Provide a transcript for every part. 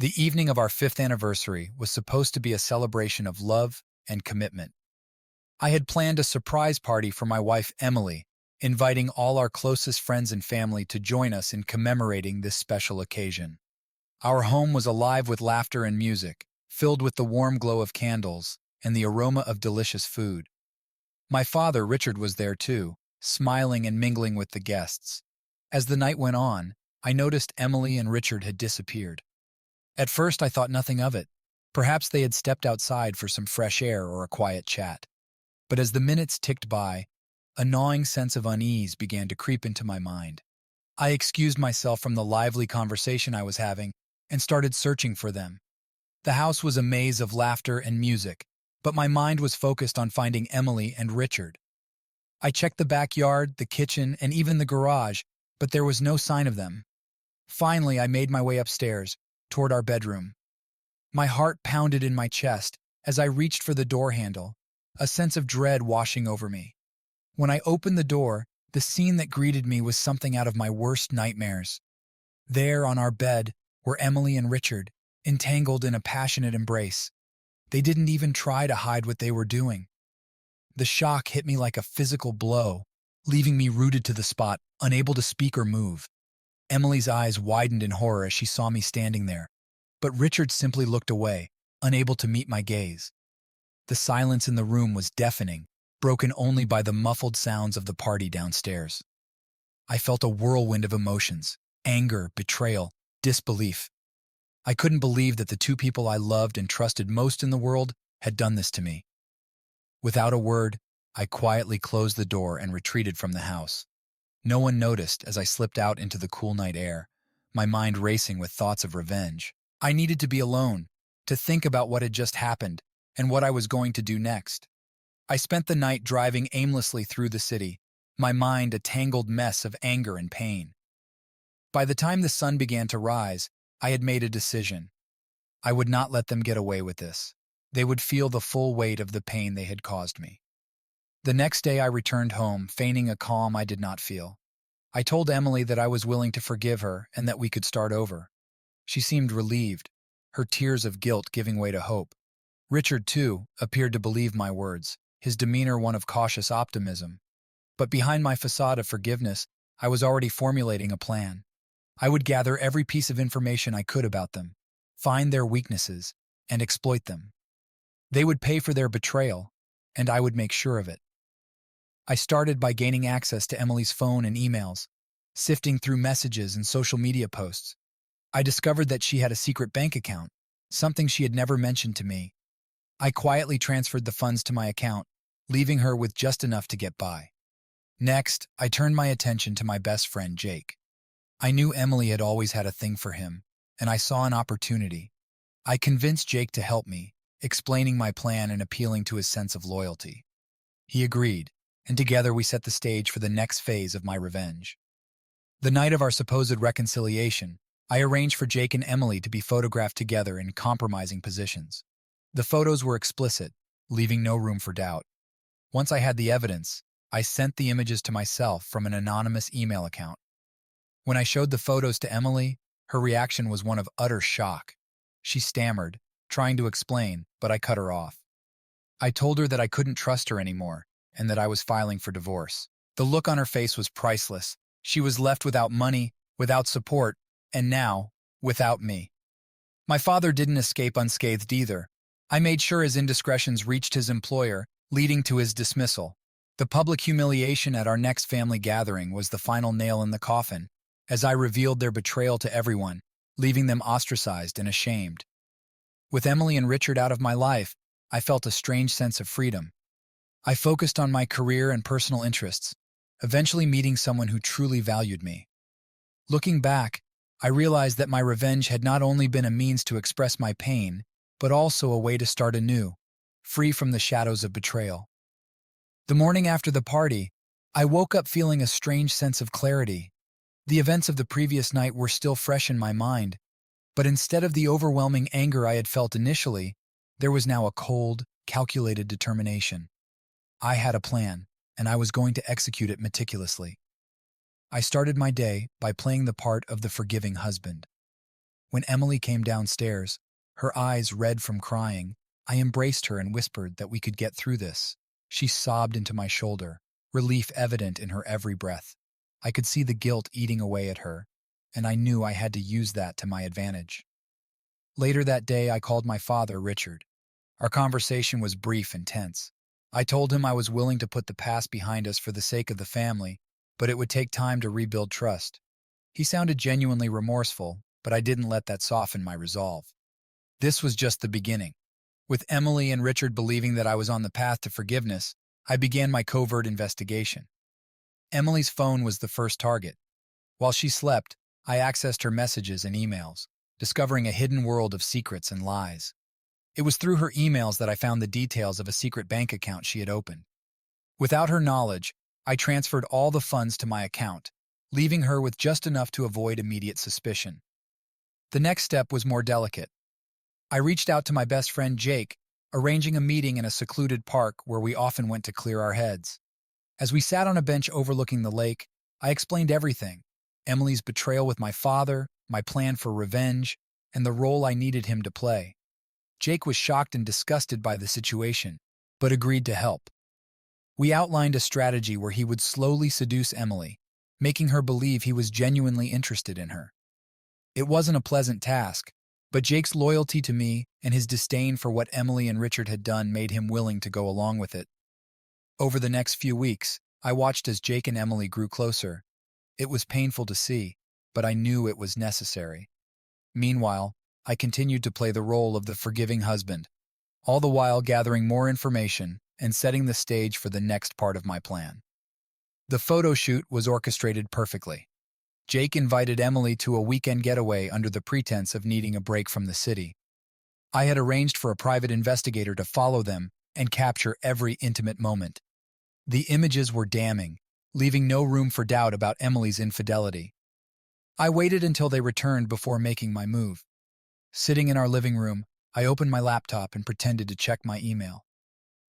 The evening of our fifth anniversary was supposed to be a celebration of love and commitment. I had planned a surprise party for my wife, Emily, inviting all our closest friends and family to join us in commemorating this special occasion. Our home was alive with laughter and music, filled with the warm glow of candles and the aroma of delicious food. My father, Richard, was there too, smiling and mingling with the guests. As the night went on, I noticed Emily and Richard had disappeared. At first, I thought nothing of it. Perhaps they had stepped outside for some fresh air or a quiet chat. But as the minutes ticked by, a gnawing sense of unease began to creep into my mind. I excused myself from the lively conversation I was having and started searching for them. The house was a maze of laughter and music, but my mind was focused on finding Emily and Richard. I checked the backyard, the kitchen, and even the garage, but there was no sign of them. Finally, I made my way upstairs, toward our bedroom. My heart pounded in my chest as I reached for the door handle, a sense of dread washing over me. When I opened the door, the scene that greeted me was something out of my worst nightmares. There, on our bed, were Emily and Richard, entangled in a passionate embrace. They didn't even try to hide what they were doing. The shock hit me like a physical blow, leaving me rooted to the spot, unable to speak or move. Emily's eyes widened in horror as she saw me standing there, but Richard simply looked away, unable to meet my gaze. The silence in the room was deafening, broken only by the muffled sounds of the party downstairs. I felt a whirlwind of emotions: anger, betrayal, disbelief. I couldn't believe that the two people I loved and trusted most in the world had done this to me. Without a word, I quietly closed the door and retreated from the house. No one noticed as I slipped out into the cool night air, my mind racing with thoughts of revenge. I needed to be alone, to think about what had just happened and what I was going to do next. I spent the night driving aimlessly through the city, my mind a tangled mess of anger and pain. By the time the sun began to rise, I had made a decision. I would not let them get away with this. They would feel the full weight of the pain they had caused me. The next day I returned home, feigning a calm I did not feel. I told Emily that I was willing to forgive her and that we could start over. She seemed relieved, her tears of guilt giving way to hope. Richard, too, appeared to believe my words, his demeanor one of cautious optimism. But behind my facade of forgiveness, I was already formulating a plan. I would gather every piece of information I could about them, find their weaknesses, and exploit them. They would pay for their betrayal, and I would make sure of it. I started by gaining access to Emily's phone and emails, sifting through messages and social media posts. I discovered that she had a secret bank account, something she had never mentioned to me. I quietly transferred the funds to my account, leaving her with just enough to get by. Next, I turned my attention to my best friend, Jake. I knew Emily had always had a thing for him, and I saw an opportunity. I convinced Jake to help me, explaining my plan and appealing to his sense of loyalty. He agreed, and together we set the stage for the next phase of my revenge. The night of our supposed reconciliation, I arranged for Jake and Emily to be photographed together in compromising positions. The photos were explicit, leaving no room for doubt. Once I had the evidence, I sent the images to myself from an anonymous email account. When I showed the photos to Emily, her reaction was one of utter shock. She stammered, trying to explain, but I cut her off. I told her that I couldn't trust her anymore and that I was filing for divorce. The look on her face was priceless. She was left without money, without support, and now, without me. My father didn't escape unscathed either. I made sure his indiscretions reached his employer, leading to his dismissal. The public humiliation at our next family gathering was the final nail in the coffin, as I revealed their betrayal to everyone, leaving them ostracized and ashamed. With Emily and Richard out of my life, I felt a strange sense of freedom. I focused on my career and personal interests, eventually meeting someone who truly valued me. Looking back, I realized that my revenge had not only been a means to express my pain, but also a way to start anew, free from the shadows of betrayal. The morning after the party, I woke up feeling a strange sense of clarity. The events of the previous night were still fresh in my mind, but instead of the overwhelming anger I had felt initially, there was now a cold, calculated determination. I had a plan, and I was going to execute it meticulously. I started my day by playing the part of the forgiving husband. When Emily came downstairs, her eyes red from crying, I embraced her and whispered that we could get through this. She sobbed into my shoulder, relief evident in her every breath. I could see the guilt eating away at her, and I knew I had to use that to my advantage. Later that day, I called my father, Richard. Our conversation was brief and tense. I told him I was willing to put the past behind us for the sake of the family, but it would take time to rebuild trust. He sounded genuinely remorseful, but I didn't let that soften my resolve. This was just the beginning. With Emily and Richard believing that I was on the path to forgiveness, I began my covert investigation. Emily's phone was the first target. While she slept, I accessed her messages and emails, discovering a hidden world of secrets and lies. It was through her emails that I found the details of a secret bank account she had opened. Without her knowledge, I transferred all the funds to my account, leaving her with just enough to avoid immediate suspicion. The next step was more delicate. I reached out to my best friend Jake, arranging a meeting in a secluded park where we often went to clear our heads. As we sat on a bench overlooking the lake, I explained everything: Emily's betrayal with my father, my plan for revenge, and the role I needed him to play. Jake was shocked and disgusted by the situation, but agreed to help. We outlined a strategy where he would slowly seduce Emily, making her believe he was genuinely interested in her. It wasn't a pleasant task, but Jake's loyalty to me and his disdain for what Emily and Richard had done made him willing to go along with it. Over the next few weeks, I watched as Jake and Emily grew closer. It was painful to see, but I knew it was necessary. Meanwhile, I continued to play the role of the forgiving husband, all the while gathering more information and setting the stage for the next part of my plan. The photo shoot was orchestrated perfectly. Jake invited Emily to a weekend getaway under the pretense of needing a break from the city. I had arranged for a private investigator to follow them and capture every intimate moment. The images were damning, leaving no room for doubt about Emily's infidelity. I waited until they returned before making my move. Sitting in our living room, I opened my laptop and pretended to check my email.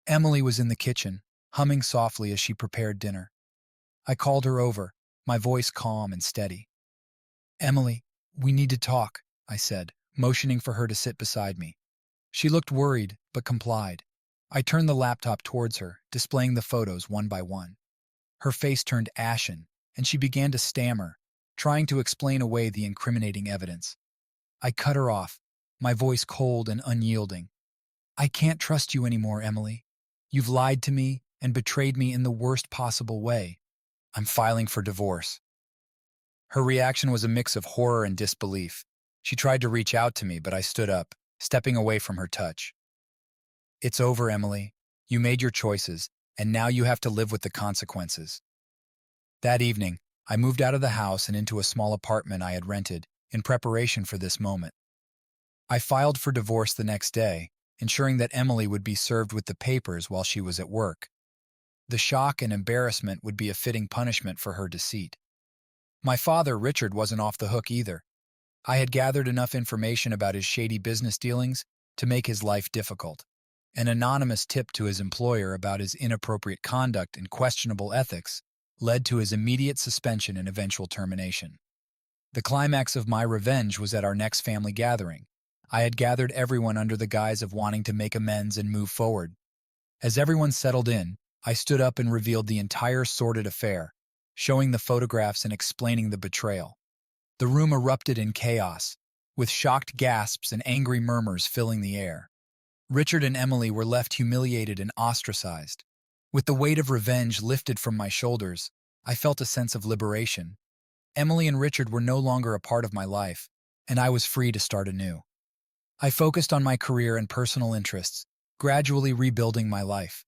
Emily was in the kitchen, humming softly as she prepared dinner. I called her over, my voice calm and steady. "Emily, we need to talk," I said, motioning for her to sit beside me. She looked worried, but complied. I turned the laptop towards her, displaying the photos one by one. Her face turned ashen, and she began to stammer, trying to explain away the incriminating evidence. I cut her off, my voice cold and unyielding. "I can't trust you anymore, Emily. You've lied to me and betrayed me in the worst possible way. I'm filing for divorce." Her reaction was a mix of horror and disbelief. She tried to reach out to me, but I stood up, stepping away from her touch. "It's over, Emily. You made your choices, and now you have to live with the consequences." That evening, I moved out of the house and into a small apartment I had rented, in preparation for this moment. I filed for divorce the next day, ensuring that Emily would be served with the papers while she was at work. The shock and embarrassment would be a fitting punishment for her deceit. My father, Richard, wasn't off the hook either. I had gathered enough information about his shady business dealings to make his life difficult. An anonymous tip to his employer about his inappropriate conduct and questionable ethics led to his immediate suspension and eventual termination. The climax of my revenge was at our next family gathering. I had gathered everyone under the guise of wanting to make amends and move forward. As everyone settled in, I stood up and revealed the entire sordid affair, showing the photographs and explaining the betrayal. The room erupted in chaos, with shocked gasps and angry murmurs filling the air. Richard and Emily were left humiliated and ostracized. With the weight of revenge lifted from my shoulders, I felt a sense of liberation. Emily and Richard were no longer a part of my life, and I was free to start anew. I focused on my career and personal interests, gradually rebuilding my life.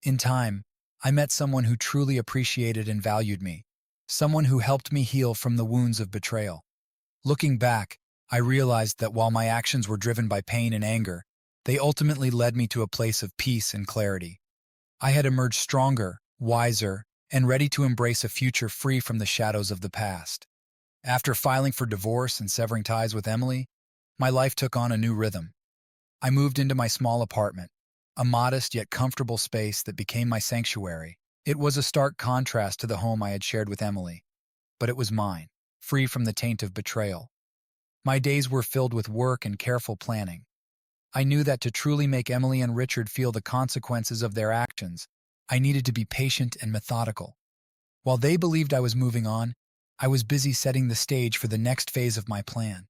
In time, I met someone who truly appreciated and valued me, someone who helped me heal from the wounds of betrayal. Looking back, I realized that while my actions were driven by pain and anger, they ultimately led me to a place of peace and clarity. I had emerged stronger, wiser, and ready to embrace a future free from the shadows of the past. After filing for divorce and severing ties with Emily, my life took on a new rhythm. I moved into my small apartment, a modest yet comfortable space that became my sanctuary. It was a stark contrast to the home I had shared with Emily, but it was mine, free from the taint of betrayal. My days were filled with work and careful planning. I knew that to truly make Emily and Richard feel the consequences of their actions, I needed to be patient and methodical. While they believed I was moving on, I was busy setting the stage for the next phase of my plan.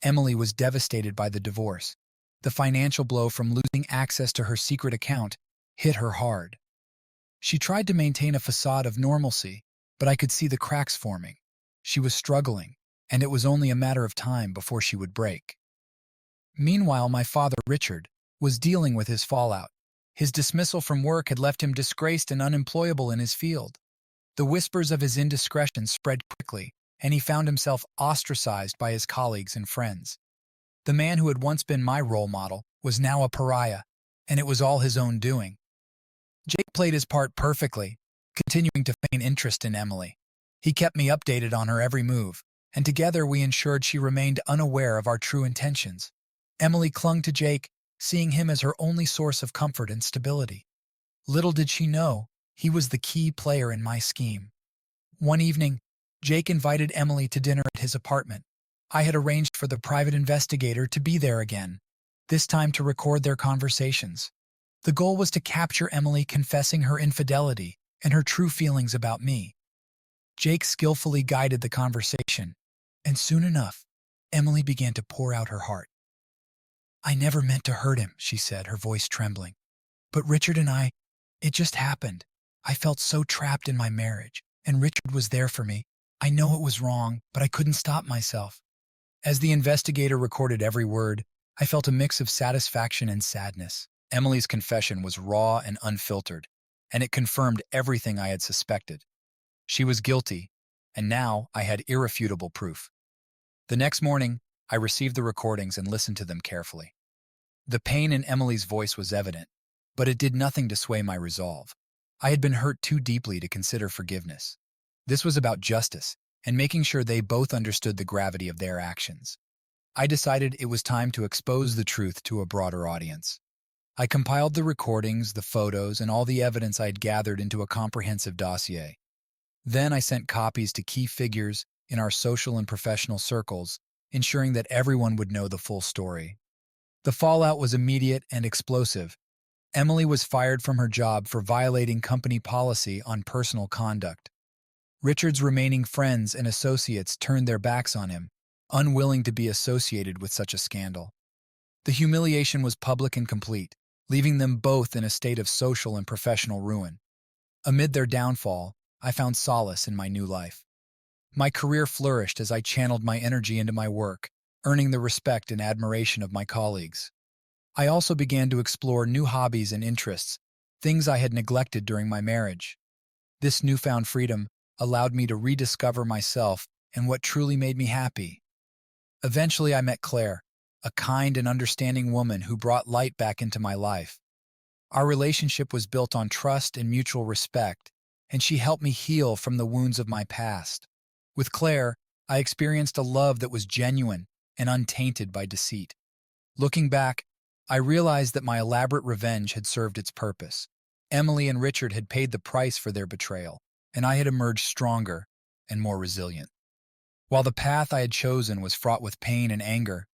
Emily was devastated by the divorce. The financial blow from losing access to her secret account hit her hard. She tried to maintain a facade of normalcy, but I could see the cracks forming. She was struggling, and it was only a matter of time before she would break. Meanwhile, my father, Richard, was dealing with his fallout. His dismissal from work had left him disgraced and unemployable in his field. The whispers of his indiscretion spread quickly, and he found himself ostracized by his colleagues and friends. The man who had once been my role model was now a pariah, and it was all his own doing. Jake played his part perfectly, continuing to feign interest in Emily. He kept me updated on her every move, and together we ensured she remained unaware of our true intentions. Emily clung to Jake, seeing him as her only source of comfort and stability. Little did she know, he was the key player in my scheme. One evening, Jake invited Emily to dinner at his apartment. I had arranged for the private investigator to be there again, this time to record their conversations. The goal was to capture Emily confessing her infidelity and her true feelings about me. Jake skillfully guided the conversation, and soon enough, Emily began to pour out her heart. "I never meant to hurt him," she said, her voice trembling. "But Richard and it just happened. I felt so trapped in my marriage, and Richard was there for me. I know it was wrong, but I couldn't stop myself." As the investigator recorded every word, I felt a mix of satisfaction and sadness. Emily's confession was raw and unfiltered, and it confirmed everything I had suspected. She was guilty, and now I had irrefutable proof. The next morning, I received the recordings and listened to them carefully. The pain in Emily's voice was evident, but it did nothing to sway my resolve. I had been hurt too deeply to consider forgiveness. This was about justice and making sure they both understood the gravity of their actions. I decided it was time to expose the truth to a broader audience. I compiled the recordings, the photos, and all the evidence I had gathered into a comprehensive dossier. Then I sent copies to key figures in our social and professional circles, ensuring that everyone would know the full story. The fallout was immediate and explosive. Emily was fired from her job for violating company policy on personal conduct. Richard's remaining friends and associates turned their backs on him, unwilling to be associated with such a scandal. The humiliation was public and complete, leaving them both in a state of social and professional ruin. Amid their downfall, I found solace in my new life. My career flourished as I channeled my energy into my work, earning the respect and admiration of my colleagues. I also began to explore new hobbies and interests, things I had neglected during my marriage. This newfound freedom allowed me to rediscover myself and what truly made me happy. Eventually, I met Claire, a kind and understanding woman who brought light back into my life. Our relationship was built on trust and mutual respect, and she helped me heal from the wounds of my past. With Claire, I experienced a love that was genuine and untainted by deceit. Looking back, I realized that my elaborate revenge had served its purpose. Emily and Richard had paid the price for their betrayal, and I had emerged stronger and more resilient. While the path I had chosen was fraught with pain and anger,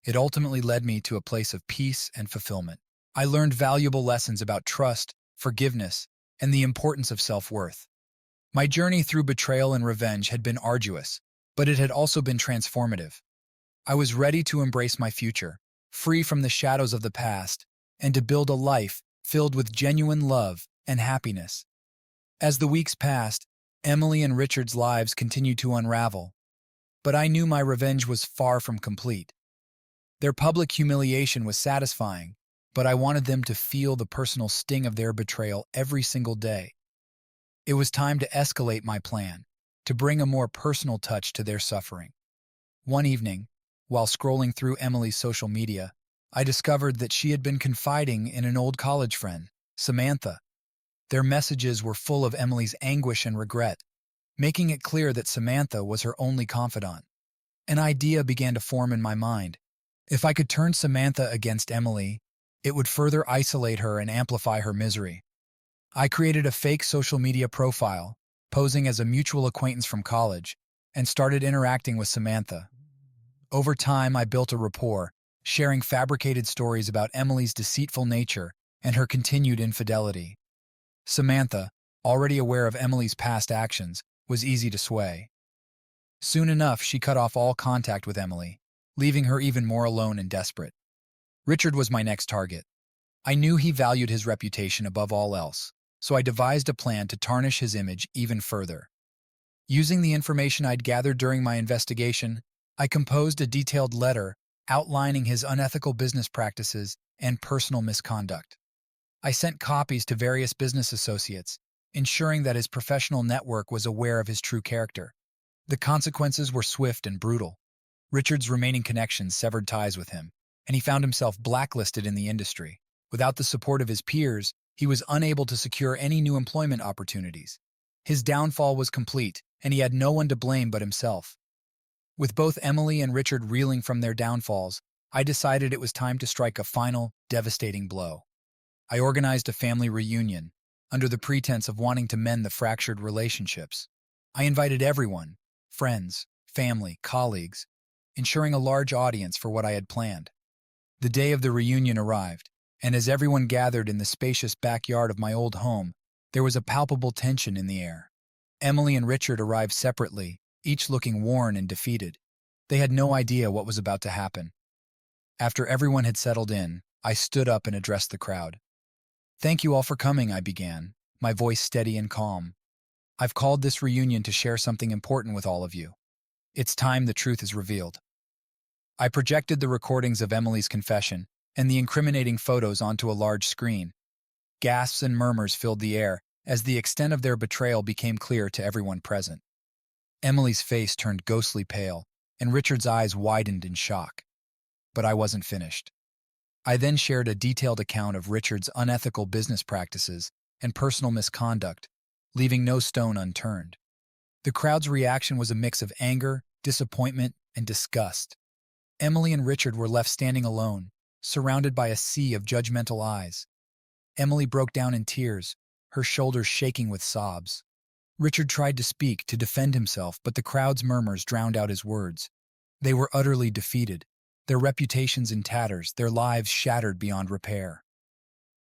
it ultimately led me to a place of peace and fulfillment. I learned valuable lessons about trust, forgiveness, and the importance of self-worth. My journey through betrayal and revenge had been arduous, but it had also been transformative. I was ready to embrace my future, free from the shadows of the past, and to build a life filled with genuine love and happiness. As the weeks passed, Emily and Richard's lives continued to unravel, but I knew my revenge was far from complete. Their public humiliation was satisfying, but I wanted them to feel the personal sting of their betrayal every single day. It was time to escalate my plan, to bring a more personal touch to their suffering. One evening, while scrolling through Emily's social media, I discovered that she had been confiding in an old college friend, Samantha. Their messages were full of Emily's anguish and regret, making it clear that Samantha was her only confidant. An idea began to form in my mind. If I could turn Samantha against Emily, it would further isolate her and amplify her misery. I created a fake social media profile, posing as a mutual acquaintance from college, and started interacting with Samantha. Over time, I built a rapport, sharing fabricated stories about Emily's deceitful nature and her continued infidelity. Samantha, already aware of Emily's past actions, was easy to sway. Soon enough, she cut off all contact with Emily, leaving her even more alone and desperate. Richard was my next target. I knew he valued his reputation above all else, so I devised a plan to tarnish his image even further. Using the information I'd gathered during my investigation, I composed a detailed letter outlining his unethical business practices and personal misconduct. I sent copies to various business associates, ensuring that his professional network was aware of his true character. The consequences were swift and brutal. Richard's remaining connections severed ties with him, and he found himself blacklisted in the industry. Without the support of his peers, he was unable to secure any new employment opportunities. His downfall was complete, and he had no one to blame but himself. With both Emily and Richard reeling from their downfalls, I decided it was time to strike a final, devastating blow. I organized a family reunion, under the pretense of wanting to mend the fractured relationships. I invited everyone, friends, family, colleagues, ensuring a large audience for what I had planned. The day of the reunion arrived, and as everyone gathered in the spacious backyard of my old home, there was a palpable tension in the air. Emily and Richard arrived separately, each looking worn and defeated. They had no idea what was about to happen. After everyone had settled in, I stood up and addressed the crowd. "Thank you all for coming," I began, my voice steady and calm. "I've called this reunion to share something important with all of you. It's time the truth is revealed." I projected the recordings of Emily's confession and the incriminating photos onto a large screen. Gasps and murmurs filled the air as the extent of their betrayal became clear to everyone present. Emily's face turned ghostly pale, and Richard's eyes widened in shock. But I wasn't finished. I then shared a detailed account of Richard's unethical business practices and personal misconduct, leaving no stone unturned. The crowd's reaction was a mix of anger, disappointment, and disgust. Emily and Richard were left standing alone, surrounded by a sea of judgmental eyes. Emily broke down in tears, her shoulders shaking with sobs. Richard tried to speak, to defend himself, but the crowd's murmurs drowned out his words. They were utterly defeated, their reputations in tatters, their lives shattered beyond repair.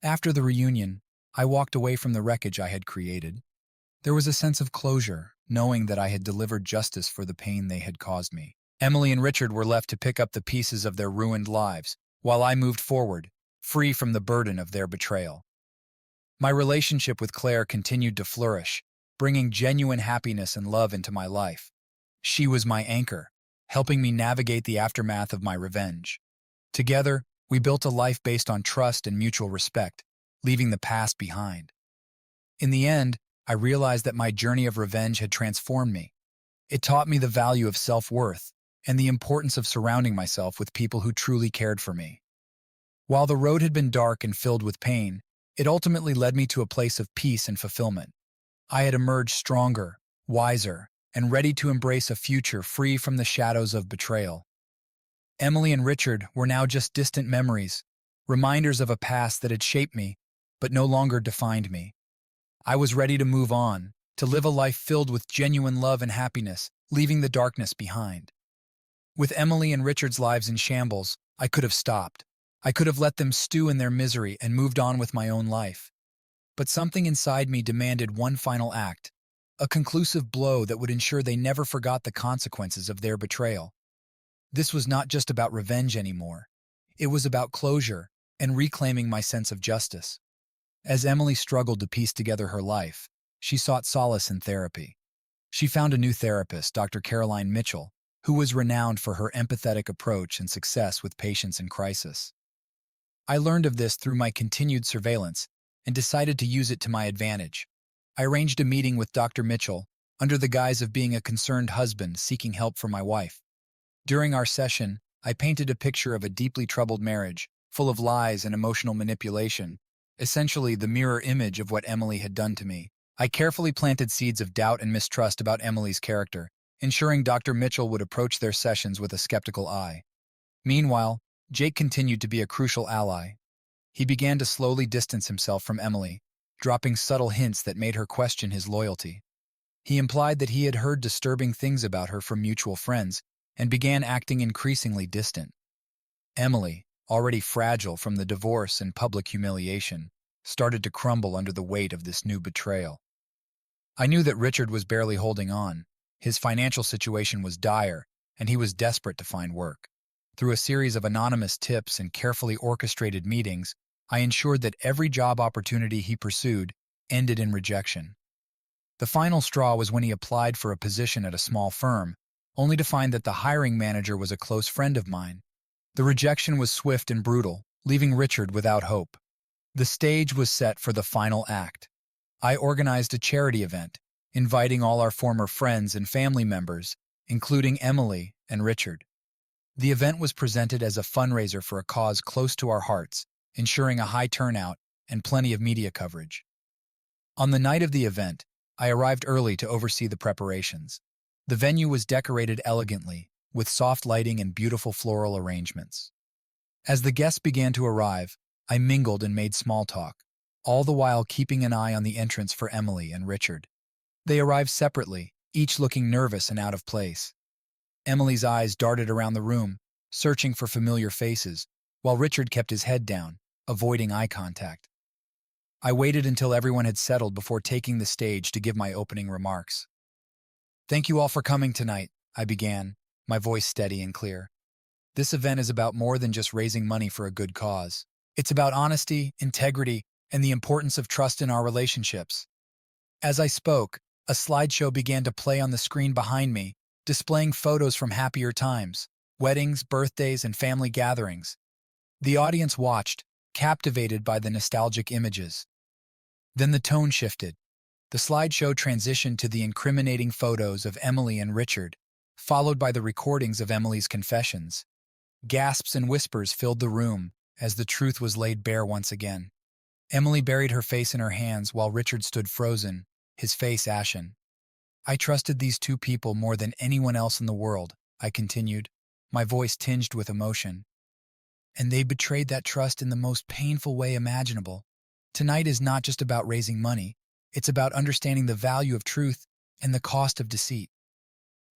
After the reunion, I walked away from the wreckage I had created. There was a sense of closure, knowing that I had delivered justice for the pain they had caused me. Emily and Richard were left to pick up the pieces of their ruined lives, while I moved forward, free from the burden of their betrayal. My relationship with Claire continued to flourish, bringing genuine happiness and love into my life. She was my anchor, helping me navigate the aftermath of my revenge. Together, we built a life based on trust and mutual respect, leaving the past behind. In the end, I realized that my journey of revenge had transformed me. It taught me the value of self-worth and the importance of surrounding myself with people who truly cared for me. While the road had been dark and filled with pain, it ultimately led me to a place of peace and fulfillment. I had emerged stronger, wiser, and ready to embrace a future free from the shadows of betrayal. Emily and Richard were now just distant memories, reminders of a past that had shaped me, but no longer defined me. I was ready to move on, to live a life filled with genuine love and happiness, leaving the darkness behind. With Emily and Richard's lives in shambles, I could have stopped. I could have let them stew in their misery and moved on with my own life. But something inside me demanded one final act, a conclusive blow that would ensure they never forgot the consequences of their betrayal. This was not just about revenge anymore. It was about closure and reclaiming my sense of justice. As Emily struggled to piece together her life, she sought solace in therapy. She found a new therapist, Dr. Caroline Mitchell, who was renowned for her empathetic approach and success with patients in crisis. I learned of this through my continued surveillance and decided to use it to my advantage. I arranged a meeting with Dr. Mitchell under the guise of being a concerned husband seeking help for my wife. During our session, I painted a picture of a deeply troubled marriage, full of lies and emotional manipulation, essentially the mirror image of what Emily had done to me. I carefully planted seeds of doubt and mistrust about Emily's character, ensuring Dr. Mitchell would approach their sessions with a skeptical eye. Meanwhile, Jake continued to be a crucial ally. He began to slowly distance himself from Emily, dropping subtle hints that made her question his loyalty. He implied that he had heard disturbing things about her from mutual friends, and began acting increasingly distant. Emily, already fragile from the divorce and public humiliation, started to crumble under the weight of this new betrayal. I knew that Richard was barely holding on. His financial situation was dire, and he was desperate to find work. Through a series of anonymous tips and carefully orchestrated meetings, I ensured that every job opportunity he pursued ended in rejection. The final straw was when he applied for a position at a small firm, only to find that the hiring manager was a close friend of mine. The rejection was swift and brutal, leaving Richard without hope. The stage was set for the final act. I organized a charity event, inviting all our former friends and family members, including Emily and Richard. The event was presented as a fundraiser for a cause close to our hearts, ensuring a high turnout and plenty of media coverage. On the night of the event, I arrived early to oversee the preparations. The venue was decorated elegantly, with soft lighting and beautiful floral arrangements. As the guests began to arrive, I mingled and made small talk, all the while keeping an eye on the entrance for Emily and Richard. They arrived separately, each looking nervous and out of place. Emily's eyes darted around the room, searching for familiar faces, while Richard kept his head down, avoiding eye contact. I waited until everyone had settled before taking the stage to give my opening remarks. "Thank you all for coming tonight," I began, my voice steady and clear. "This event is about more than just raising money for a good cause. It's about honesty, integrity, and the importance of trust in our relationships." As I spoke, a slideshow began to play on the screen behind me, displaying photos from happier times, weddings, birthdays, and family gatherings. The audience watched, captivated by the nostalgic images. Then the tone shifted. The slideshow transitioned to the incriminating photos of Emily and Richard, followed by the recordings of Emily's confessions. Gasps and whispers filled the room as the truth was laid bare once again. Emily buried her face in her hands while Richard stood frozen, his face ashen. "I trusted these two people more than anyone else in the world," I continued, my voice tinged with emotion. "And they betrayed that trust in the most painful way imaginable. Tonight is not just about raising money, it's about understanding the value of truth and the cost of deceit."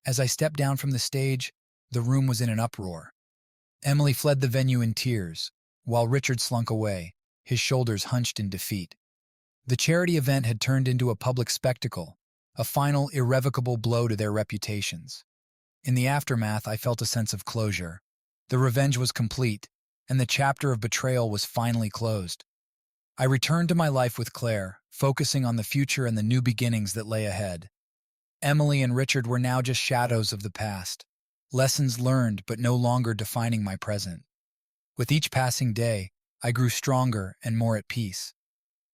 As I stepped down from the stage, the room was in an uproar. Emily fled the venue in tears, while Richard slunk away, his shoulders hunched in defeat. The charity event had turned into a public spectacle, a final, irrevocable blow to their reputations. In the aftermath, I felt a sense of closure. The revenge was complete, and the chapter of betrayal was finally closed. I returned to my life with Claire, focusing on the future and the new beginnings that lay ahead. Emily and Richard were now just shadows of the past, lessons learned but no longer defining my present. With each passing day, I grew stronger and more at peace.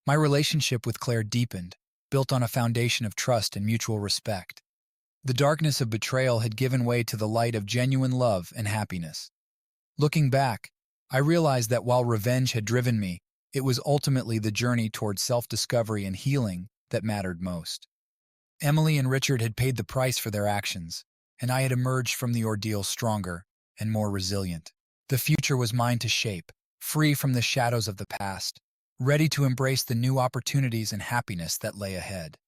My relationship with Claire deepened, built on a foundation of trust and mutual respect. The darkness of betrayal had given way to the light of genuine love and happiness. Looking back, I realized that while revenge had driven me, it was ultimately the journey toward self-discovery and healing that mattered most. Emily and Richard had paid the price for their actions, and I had emerged from the ordeal stronger and more resilient. The future was mine to shape, free from the shadows of the past, ready to embrace the new opportunities and happiness that lay ahead.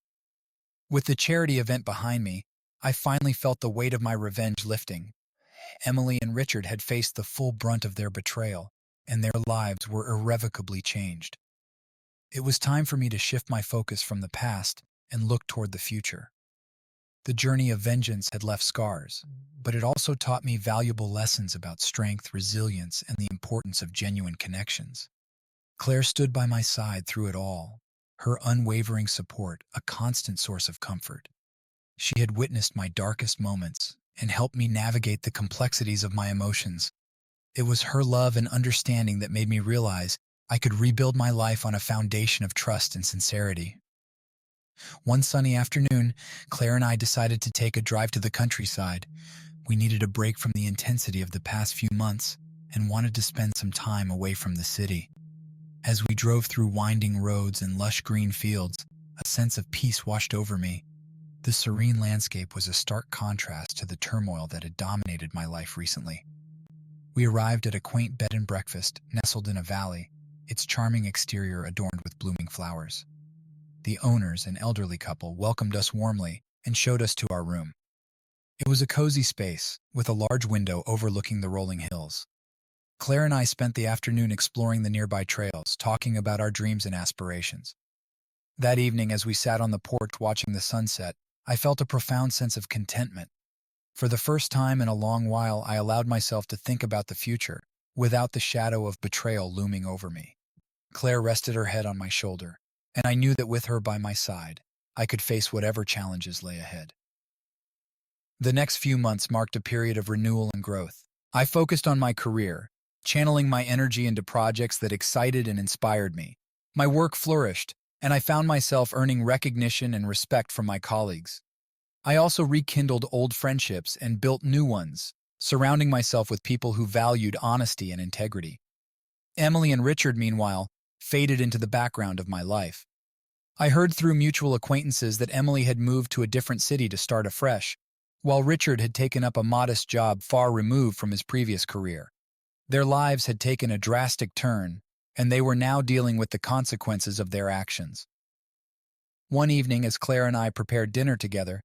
With the charity event behind me, I finally felt the weight of my revenge lifting. Emily and Richard had faced the full brunt of their betrayal, and their lives were irrevocably changed. It was time for me to shift my focus from the past and look toward the future. The journey of vengeance had left scars, but it also taught me valuable lessons about strength, resilience, and the importance of genuine connections. Claire stood by my side through it all, her unwavering support a constant source of comfort. She had witnessed my darkest moments and helped me navigate the complexities of my emotions. It was her love and understanding that made me realize I could rebuild my life on a foundation of trust and sincerity. One sunny afternoon, Claire and I decided to take a drive to the countryside. We needed a break from the intensity of the past few months and wanted to spend some time away from the city. As we drove through winding roads and lush green fields, a sense of peace washed over me. The serene landscape was a stark contrast to the turmoil that had dominated my life recently. We arrived at a quaint bed and breakfast nestled in a valley, its charming exterior adorned with blooming flowers. The owners, an elderly couple, welcomed us warmly and showed us to our room. It was a cozy space, with a large window overlooking the rolling hills. Claire and I spent the afternoon exploring the nearby trails, talking about our dreams and aspirations. That evening, as we sat on the porch watching the sunset, I felt a profound sense of contentment. For the first time in a long while, I allowed myself to think about the future, without the shadow of betrayal looming over me. Claire rested her head on my shoulder, and I knew that with her by my side, I could face whatever challenges lay ahead. The next few months marked a period of renewal and growth. I focused on my career, channeling my energy into projects that excited and inspired me. My work flourished, and I found myself earning recognition and respect from my colleagues. I also rekindled old friendships and built new ones, surrounding myself with people who valued honesty and integrity. Emily and Richard, meanwhile, faded into the background of my life. I heard through mutual acquaintances that Emily had moved to a different city to start afresh, while Richard had taken up a modest job far removed from his previous career. Their lives had taken a drastic turn, and they were now dealing with the consequences of their actions. One evening, as Claire and I prepared dinner together,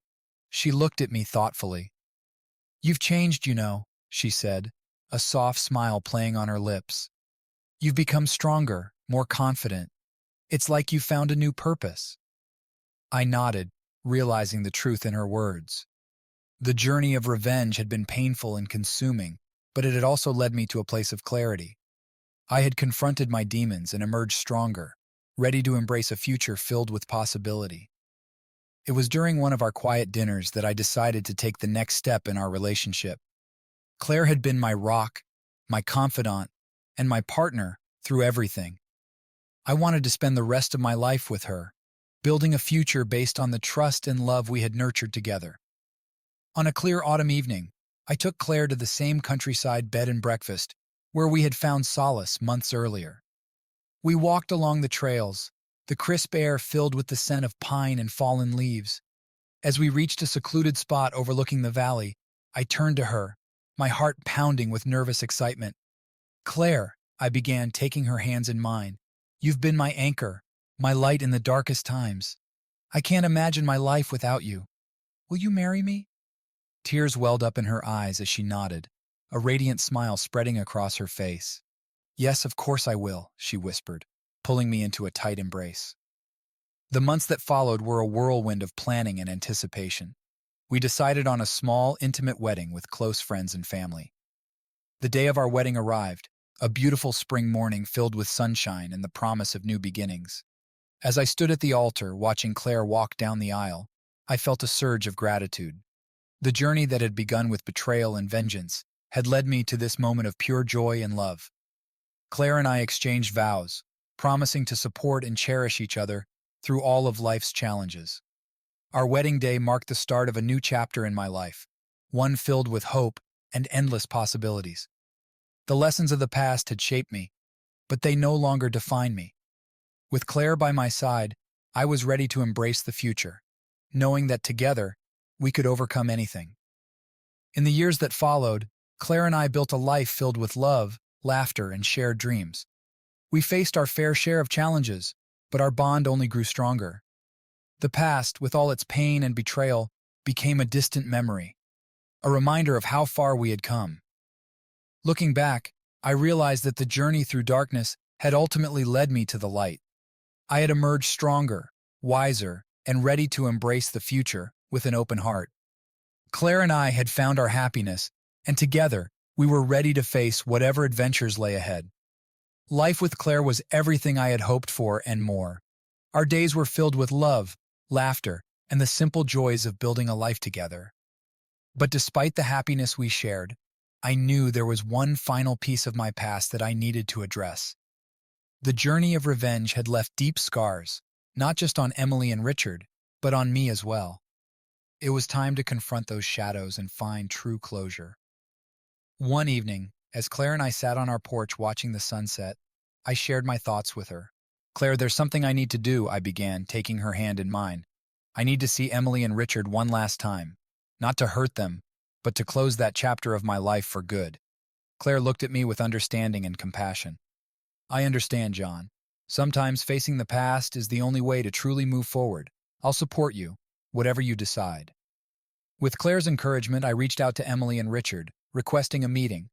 she looked at me thoughtfully. "You've changed, you know," she said, a soft smile playing on her lips. "You've become stronger, more confident. It's like you've found a new purpose." I nodded, realizing the truth in her words. The journey of revenge had been painful and consuming, but it had also led me to a place of clarity. I had confronted my demons and emerged stronger, ready to embrace a future filled with possibility. It was during one of our quiet dinners that I decided to take the next step in our relationship. Claire had been my rock, my confidant, and my partner through everything. I wanted to spend the rest of my life with her, building a future based on the trust and love we had nurtured together. On a clear autumn evening, I took Claire to the same countryside bed and breakfast where we had found solace months earlier. We walked along the trails, the crisp air filled with the scent of pine and fallen leaves. As we reached a secluded spot overlooking the valley, I turned to her, my heart pounding with nervous excitement. "Claire," I began, taking her hands in mine, "you've been my anchor, my light in the darkest times. I can't imagine my life without you. Will you marry me?" Tears welled up in her eyes as she nodded, a radiant smile spreading across her face. "Yes, of course I will," she whispered, pulling me into a tight embrace. The months that followed were a whirlwind of planning and anticipation. We decided on a small, intimate wedding with close friends and family. The day of our wedding arrived, a beautiful spring morning filled with sunshine and the promise of new beginnings. As I stood at the altar, watching Claire walk down the aisle, I felt a surge of gratitude. The journey that had begun with betrayal and vengeance had led me to this moment of pure joy and love. Claire and I exchanged vows, promising to support and cherish each other through all of life's challenges. Our wedding day marked the start of a new chapter in my life, one filled with hope and endless possibilities. The lessons of the past had shaped me, but they no longer define me. With Claire by my side, I was ready to embrace the future, knowing that together, we could overcome anything. In the years that followed, Claire and I built a life filled with love, laughter, and shared dreams. We faced our fair share of challenges, but our bond only grew stronger. The past, with all its pain and betrayal, became a distant memory, a reminder of how far we had come. Looking back, I realized that the journey through darkness had ultimately led me to the light. I had emerged stronger, wiser, and ready to embrace the future with an open heart. Claire and I had found our happiness, and together, we were ready to face whatever adventures lay ahead. Life with Claire was everything I had hoped for and more. Our days were filled with love, laughter, and the simple joys of building a life together. But despite the happiness we shared, I knew there was one final piece of my past that I needed to address. The journey of revenge had left deep scars, not just on Emily and Richard, but on me as well. It was time to confront those shadows and find true closure. One evening, as Claire and I sat on our porch watching the sunset, I shared my thoughts with her. "Claire, there's something I need to do," I began, taking her hand in mine. "I need to see Emily and Richard one last time. Not to hurt them, but to close that chapter of my life for good." Claire looked at me with understanding and compassion. "I understand, John. Sometimes facing the past is the only way to truly move forward. I'll support you, whatever you decide." With Claire's encouragement, I reached out to Emily and Richard, requesting a meeting.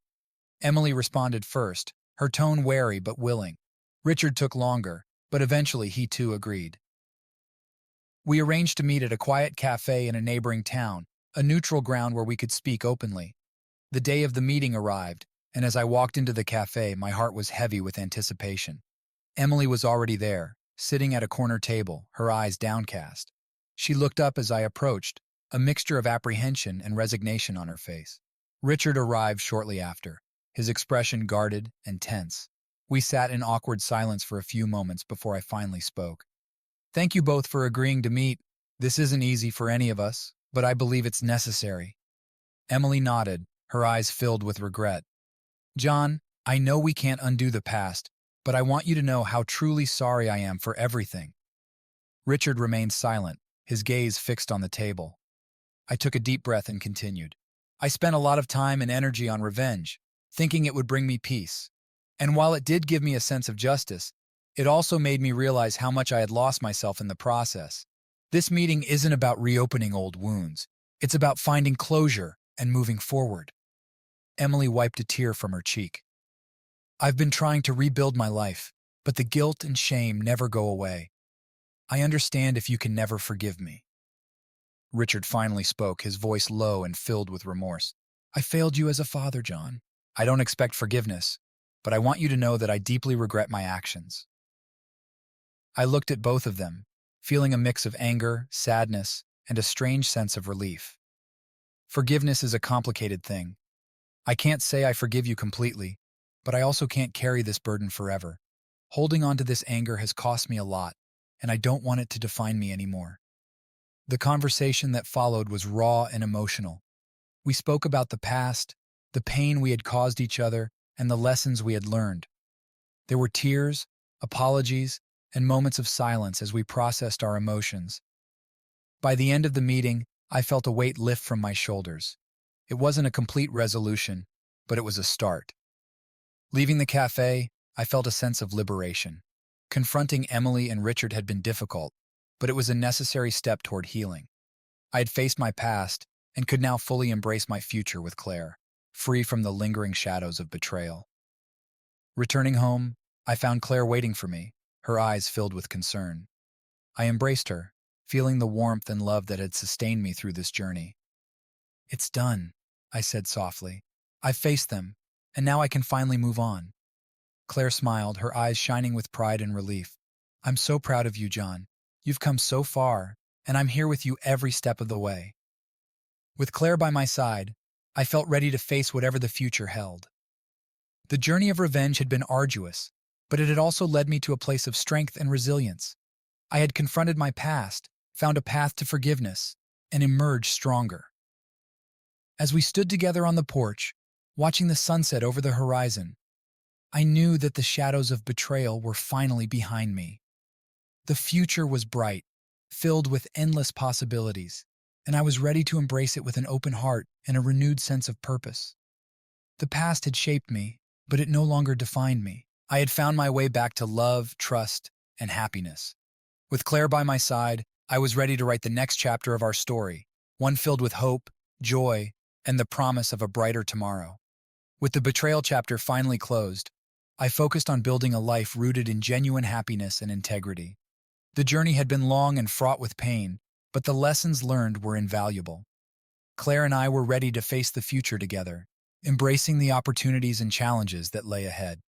Emily responded first, her tone wary but willing. Richard took longer, but eventually he too agreed. We arranged to meet at a quiet cafe in a neighboring town, a neutral ground where we could speak openly. The day of the meeting arrived, and as I walked into the cafe, my heart was heavy with anticipation. Emily was already there, sitting at a corner table, her eyes downcast. She looked up as I approached, a mixture of apprehension and resignation on her face. Richard arrived shortly after, his expression guarded and tense. We sat in awkward silence for a few moments before I finally spoke. Thank you both for agreeing to meet. This isn't easy for any of us, but I believe it's necessary. Emily nodded, her eyes filled with regret. John, I know we can't undo the past, but I want you to know how truly sorry I am for everything. Richard remained silent, his gaze fixed on the table. I took a deep breath and continued. I spent a lot of time and energy on revenge, thinking it would bring me peace. And while it did give me a sense of justice, it also made me realize how much I had lost myself in the process. This meeting isn't about reopening old wounds. It's about finding closure and moving forward. Emily wiped a tear from her cheek. I've been trying to rebuild my life, but the guilt and shame never go away. I understand if you can never forgive me. Richard finally spoke, his voice low and filled with remorse. I failed you as a father, John. I don't expect forgiveness, but I want you to know that I deeply regret my actions. I looked at both of them, feeling a mix of anger, sadness, and a strange sense of relief. Forgiveness is a complicated thing. I can't say I forgive you completely, but I also can't carry this burden forever. Holding on to this anger has cost me a lot, and I don't want it to define me anymore. The conversation that followed was raw and emotional. We spoke about the past, the pain we had caused each other, and the lessons we had learned. There were tears, apologies, and moments of silence as we processed our emotions. By the end of the meeting, I felt a weight lift from my shoulders. It wasn't a complete resolution, but it was a start. Leaving the cafe, I felt a sense of liberation. Confronting Emily and Richard had been difficult, but it was a necessary step toward healing. I had faced my past and could now fully embrace my future with Claire, free from the lingering shadows of betrayal. Returning home, I found Claire waiting for me, her eyes filled with concern. I embraced her, feeling the warmth and love that had sustained me through this journey. It's done, I said softly. I've faced them, and now I can finally move on. Claire smiled, her eyes shining with pride and relief. I'm so proud of you, John. You've come so far, and I'm here with you every step of the way. With Claire by my side, I felt ready to face whatever the future held. The journey of revenge had been arduous, but it had also led me to a place of strength and resilience. I had confronted my past, found a path to forgiveness, and emerged stronger. As we stood together on the porch, watching the sunset over the horizon, I knew that the shadows of betrayal were finally behind me. The future was bright, filled with endless possibilities, and I was ready to embrace it with an open heart and a renewed sense of purpose. The past had shaped me, but it no longer defined me. I had found my way back to love, trust, and happiness. With Claire by my side, I was ready to write the next chapter of our story, one filled with hope, joy, and the promise of a brighter tomorrow. With the betrayal chapter finally closed, I focused on building a life rooted in genuine happiness and integrity. The journey had been long and fraught with pain, but the lessons learned were invaluable. Claire and I were ready to face the future together, embracing the opportunities and challenges that lay ahead.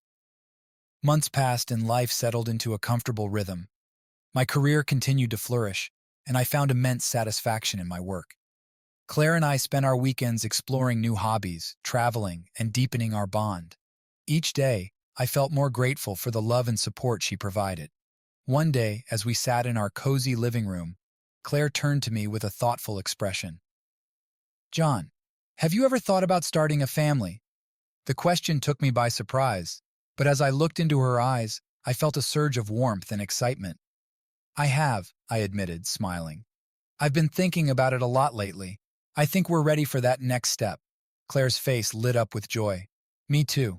Months passed and life settled into a comfortable rhythm. My career continued to flourish, and I found immense satisfaction in my work. Claire and I spent our weekends exploring new hobbies, traveling, and deepening our bond. Each day, I felt more grateful for the love and support she provided. One day, as we sat in our cozy living room, Claire turned to me with a thoughtful expression. John, have you ever thought about starting a family? The question took me by surprise, but as I looked into her eyes, I felt a surge of warmth and excitement. I have, I admitted, smiling. I've been thinking about it a lot lately. I think we're ready for that next step. Claire's face lit up with joy. Me too.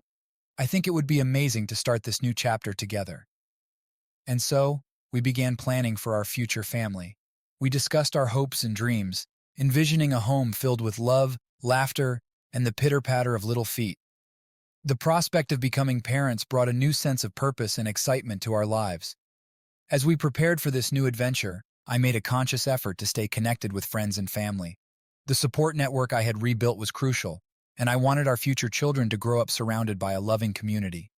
I think it would be amazing to start this new chapter together. And so, we began planning for our future family. We discussed our hopes and dreams, envisioning a home filled with love, laughter, and the pitter-patter of little feet. The prospect of becoming parents brought a new sense of purpose and excitement to our lives. As we prepared for this new adventure, I made a conscious effort to stay connected with friends and family. The support network I had rebuilt was crucial, and I wanted our future children to grow up surrounded by a loving community.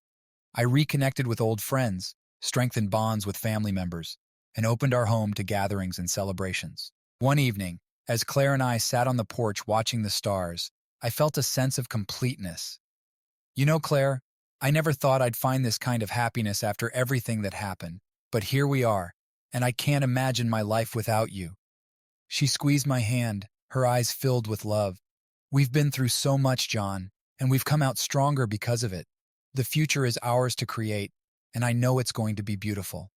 I reconnected with old friends, strengthened bonds with family members, and opened our home to gatherings and celebrations. One evening, as Claire and I sat on the porch watching the stars, I felt a sense of completeness. You know, Claire, I never thought I'd find this kind of happiness after everything that happened, but here we are, and I can't imagine my life without you. She squeezed my hand, her eyes filled with love. We've been through so much, John, and we've come out stronger because of it. The future is ours to create, and I know it's going to be beautiful.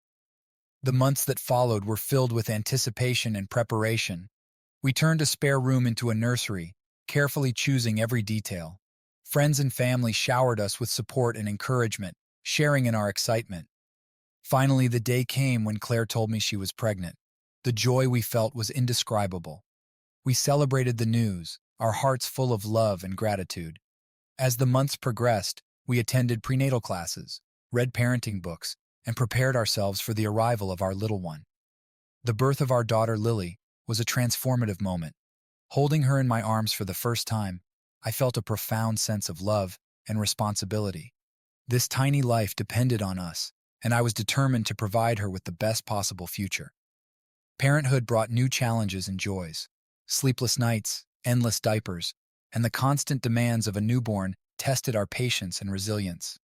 The months that followed were filled with anticipation and preparation. We turned a spare room into a nursery, carefully choosing every detail. Friends and family showered us with support and encouragement, sharing in our excitement. Finally, the day came when Claire told me she was pregnant. The joy we felt was indescribable. We celebrated the news, our hearts full of love and gratitude. As the months progressed, we attended prenatal classes, read parenting books, and prepared ourselves for the arrival of our little one. The birth of our daughter Lily was a transformative moment. Holding her in my arms for the first time, I felt a profound sense of love and responsibility. This tiny life depended on us, and I was determined to provide her with the best possible future. Parenthood brought new challenges and joys. Sleepless nights, endless diapers, and the constant demands of a newborn tested our patience and resilience.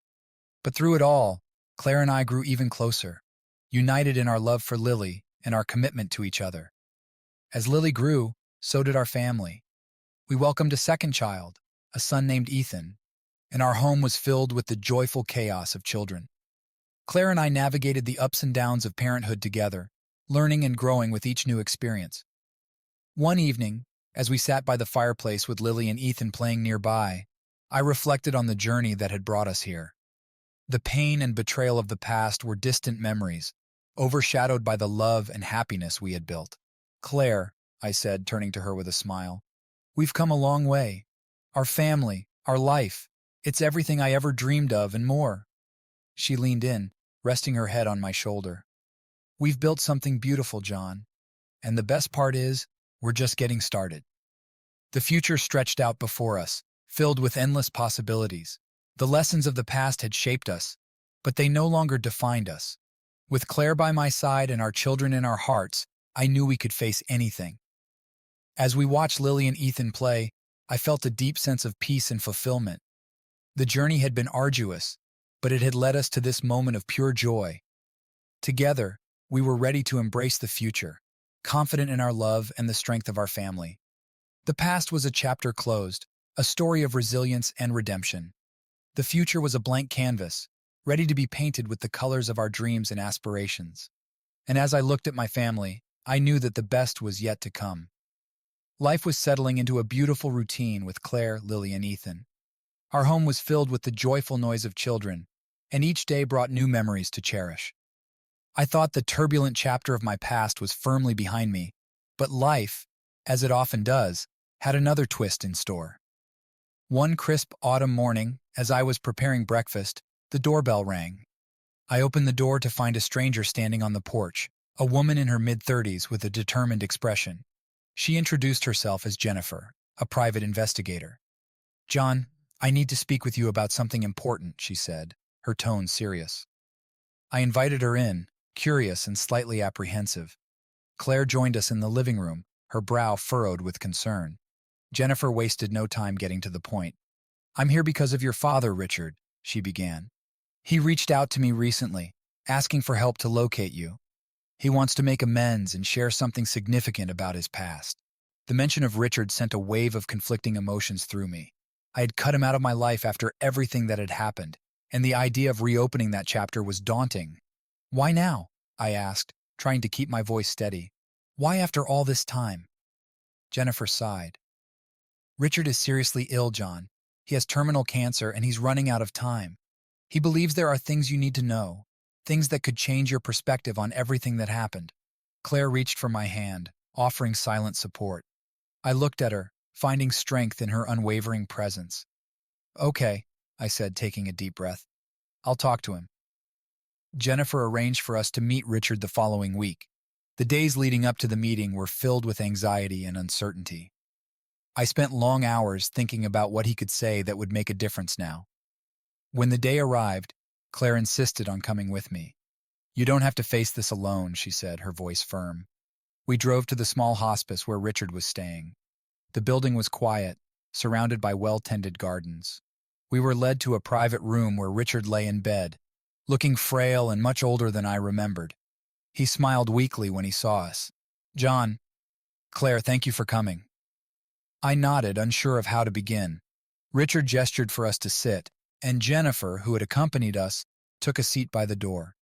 But through it all, Claire and I grew even closer, united in our love for Lily and our commitment to each other. As Lily grew, so did our family. We welcomed a second child, a son named Ethan, and our home was filled with the joyful chaos of children. Claire and I navigated the ups and downs of parenthood together, learning and growing with each new experience. One evening, as we sat by the fireplace with Lily and Ethan playing nearby, I reflected on the journey that had brought us here. The pain and betrayal of the past were distant memories, overshadowed by the love and happiness we had built. Claire, I said, turning to her with a smile, we've come a long way. Our family, our life, it's everything I ever dreamed of and more. She leaned in, resting her head on my shoulder. We've built something beautiful, John, and the best part is, we're just getting started. The future stretched out before us, filled with endless possibilities. The lessons of the past had shaped us, but they no longer defined us. With Claire by my side and our children in our hearts, I knew we could face anything. As we watched Lily and Ethan play, I felt a deep sense of peace and fulfillment. The journey had been arduous, but it had led us to this moment of pure joy. Together, we were ready to embrace the future, confident in our love and the strength of our family. The past was a chapter closed, a story of resilience and redemption. The future was a blank canvas, ready to be painted with the colors of our dreams and aspirations. And as I looked at my family, I knew that the best was yet to come. Life was settling into a beautiful routine with Claire, Lily, and Ethan. Our home was filled with the joyful noise of children, and each day brought new memories to cherish. I thought the turbulent chapter of my past was firmly behind me, but life, as it often does, had another twist in store. One crisp autumn morning, as I was preparing breakfast, the doorbell rang. I opened the door to find a stranger standing on the porch, a woman in her mid-30s with a determined expression. She introduced herself as Jennifer, a private investigator. "John, I need to speak with you about something important," she said, her tone serious. I invited her in, curious and slightly apprehensive. Claire joined us in the living room, her brow furrowed with concern. Jennifer wasted no time getting to the point. "I'm here because of your father, Richard," she began. "He reached out to me recently, asking for help to locate you. He wants to make amends and share something significant about his past." The mention of Richard sent a wave of conflicting emotions through me. I had cut him out of my life after everything that had happened, and the idea of reopening that chapter was daunting. "Why now?" I asked, trying to keep my voice steady. "Why after all this time?" Jennifer sighed. "Richard is seriously ill, John. He has terminal cancer and he's running out of time. He believes there are things you need to know, things that could change your perspective on everything that happened." Claire reached for my hand, offering silent support. I looked at her, finding strength in her unwavering presence. Okay, I said, taking a deep breath. I'll talk to him. Jennifer arranged for us to meet Richard the following week. The days leading up to the meeting were filled with anxiety and uncertainty. I spent long hours thinking about what he could say that would make a difference now. When the day arrived, Claire insisted on coming with me. You don't have to face this alone, she said, her voice firm. We drove to the small hospice where Richard was staying. The building was quiet, surrounded by well-tended gardens. We were led to a private room where Richard lay in bed, looking frail and much older than I remembered. He smiled weakly when he saw us. John, Claire, thank you for coming. I nodded, unsure of how to begin. Richard gestured for us to sit, and Jennifer, who had accompanied us, took a seat by the door.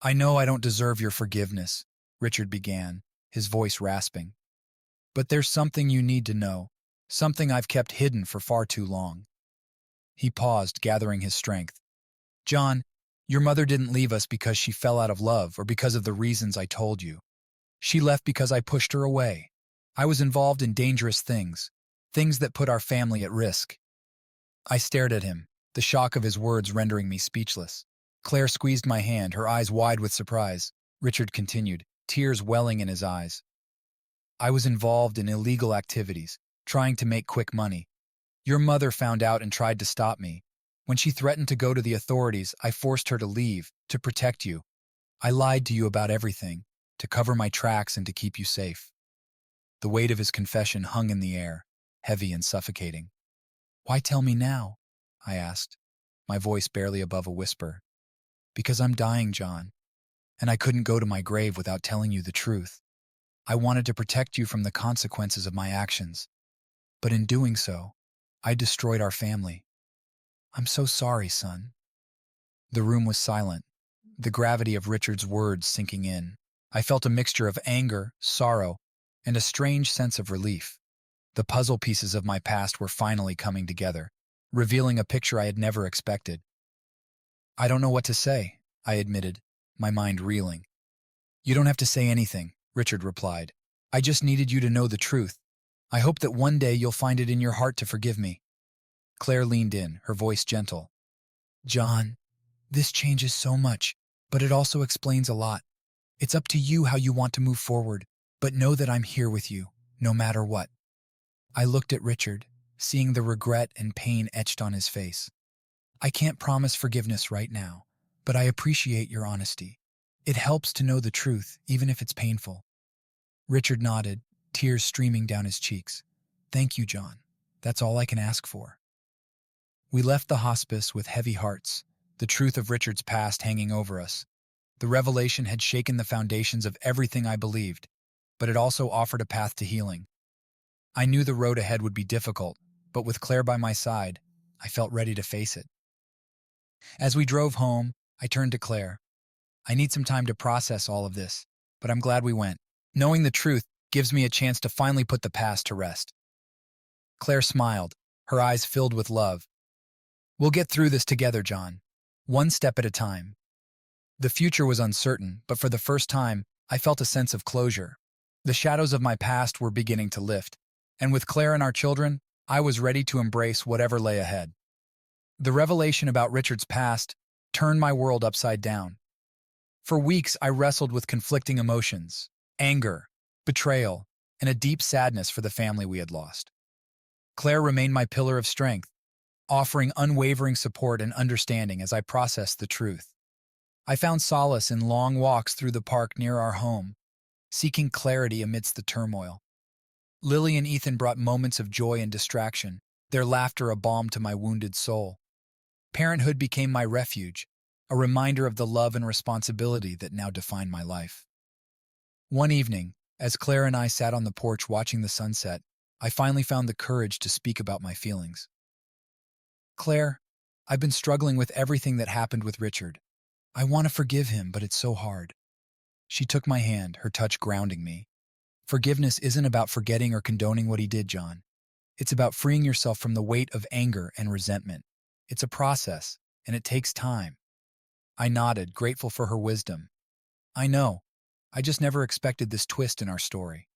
I know I don't deserve your forgiveness, Richard began, his voice rasping. But there's something you need to know, something I've kept hidden for far too long. He paused, gathering his strength. John, your mother didn't leave us because she fell out of love or because of the reasons I told you. She left because I pushed her away. I was involved in dangerous things, things that put our family at risk. I stared at him, the shock of his words rendering me speechless. Claire squeezed my hand, her eyes wide with surprise. Richard continued, tears welling in his eyes. I was involved in illegal activities, trying to make quick money. Your mother found out and tried to stop me. When she threatened to go to the authorities, I forced her to leave, to protect you. I lied to you about everything, to cover my tracks and to keep you safe. The weight of his confession hung in the air, heavy and suffocating. Why tell me now? I asked, my voice barely above a whisper. Because I'm dying, John, and I couldn't go to my grave without telling you the truth. I wanted to protect you from the consequences of my actions, but in doing so, I destroyed our family. I'm so sorry, son. The room was silent, the gravity of Richard's words sinking in. I felt a mixture of anger, sorrow, and a strange sense of relief. The puzzle pieces of my past were finally coming together, revealing a picture I had never expected. I don't know what to say, I admitted, my mind reeling. You don't have to say anything, Richard replied. I just needed you to know the truth. I hope that one day you'll find it in your heart to forgive me. Claire leaned in, her voice gentle. John, this changes so much, but it also explains a lot. It's up to you how you want to move forward, but know that I'm here with you, no matter what. I looked at Richard, seeing the regret and pain etched on his face. I can't promise forgiveness right now, but I appreciate your honesty. It helps to know the truth, even if it's painful. Richard nodded, tears streaming down his cheeks. Thank you, John. That's all I can ask for. We left the hospice with heavy hearts, the truth of Richard's past hanging over us. The revelation had shaken the foundations of everything I believed, but it also offered a path to healing. I knew the road ahead would be difficult, but with Claire by my side, I felt ready to face it. As we drove home, I turned to Claire. I need some time to process all of this, but I'm glad we went. Knowing the truth gives me a chance to finally put the past to rest. Claire smiled, her eyes filled with love. We'll get through this together, John, one step at a time. The future was uncertain, but for the first time, I felt a sense of closure. The shadows of my past were beginning to lift, and with Claire and our children, I was ready to embrace whatever lay ahead. The revelation about Richard's past turned my world upside down. For weeks, I wrestled with conflicting emotions, anger, betrayal, and a deep sadness for the family we had lost. Claire remained my pillar of strength, offering unwavering support and understanding as I processed the truth. I found solace in long walks through the park near our home, seeking clarity amidst the turmoil. Lily and Ethan brought moments of joy and distraction, their laughter a balm to my wounded soul. Parenthood became my refuge, a reminder of the love and responsibility that now define my life. One evening, as Claire and I sat on the porch watching the sunset, I finally found the courage to speak about my feelings. Claire, I've been struggling with everything that happened with Richard. I want to forgive him, but it's so hard. She took my hand, her touch grounding me. Forgiveness isn't about forgetting or condoning what he did, John. It's about freeing yourself from the weight of anger and resentment. It's a process, and it takes time. I nodded, grateful for her wisdom. I know. I just never expected this twist in our story.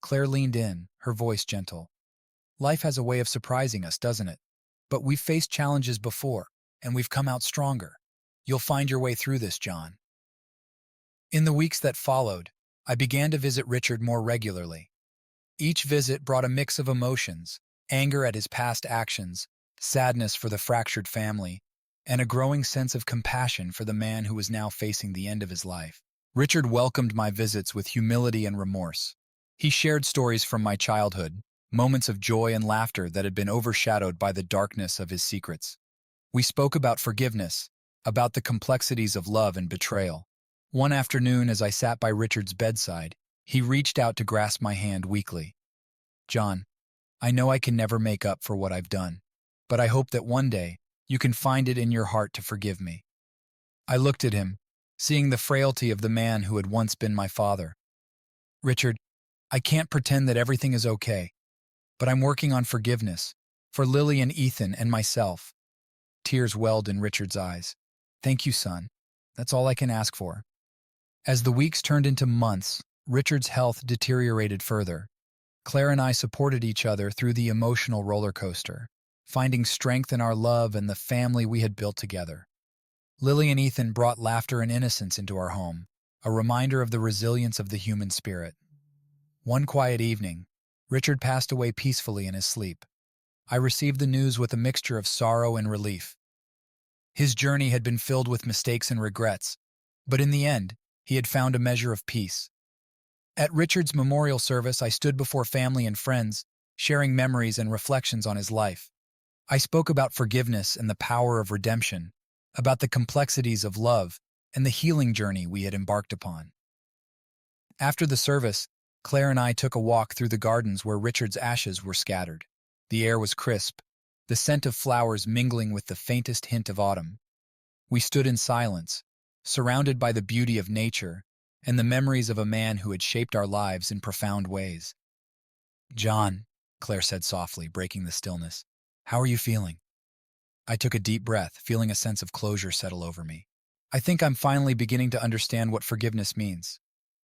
Claire leaned in, her voice gentle. Life has a way of surprising us, doesn't it? But we've faced challenges before, and we've come out stronger. You'll find your way through this, John. In the weeks that followed, I began to visit Richard more regularly. Each visit brought a mix of emotions: anger at his past actions, sadness for the fractured family, and a growing sense of compassion for the man who was now facing the end of his life. Richard welcomed my visits with humility and remorse. He shared stories from my childhood, moments of joy and laughter that had been overshadowed by the darkness of his secrets. We spoke about forgiveness, about the complexities of love and betrayal. One afternoon, as I sat by Richard's bedside, he reached out to grasp my hand weakly. John, I know I can never make up for what I've done, but I hope that one day you can find it in your heart to forgive me. I looked at him, seeing the frailty of the man who had once been my father. Richard, I can't pretend that everything is okay, but I'm working on forgiveness, for Lily and Ethan and myself. Tears welled in Richard's eyes. Thank you, son. That's all I can ask for. As the weeks turned into months, Richard's health deteriorated further. Claire and I supported each other through the emotional roller coaster, finding strength in our love and the family we had built together. Lily and Ethan brought laughter and innocence into our home, a reminder of the resilience of the human spirit. One quiet evening, Richard passed away peacefully in his sleep. I received the news with a mixture of sorrow and relief. His journey had been filled with mistakes and regrets, but in the end, he had found a measure of peace. At Richard's memorial service, I stood before family and friends, sharing memories and reflections on his life. I spoke about forgiveness and the power of redemption, about the complexities of love and the healing journey we had embarked upon. After the service, Claire and I took a walk through the gardens where Richard's ashes were scattered. The air was crisp, the scent of flowers mingling with the faintest hint of autumn. We stood in silence, surrounded by the beauty of nature and the memories of a man who had shaped our lives in profound ways. John, Claire said softly, breaking the stillness, how are you feeling? I took a deep breath, feeling a sense of closure settle over me. I think I'm finally beginning to understand what forgiveness means.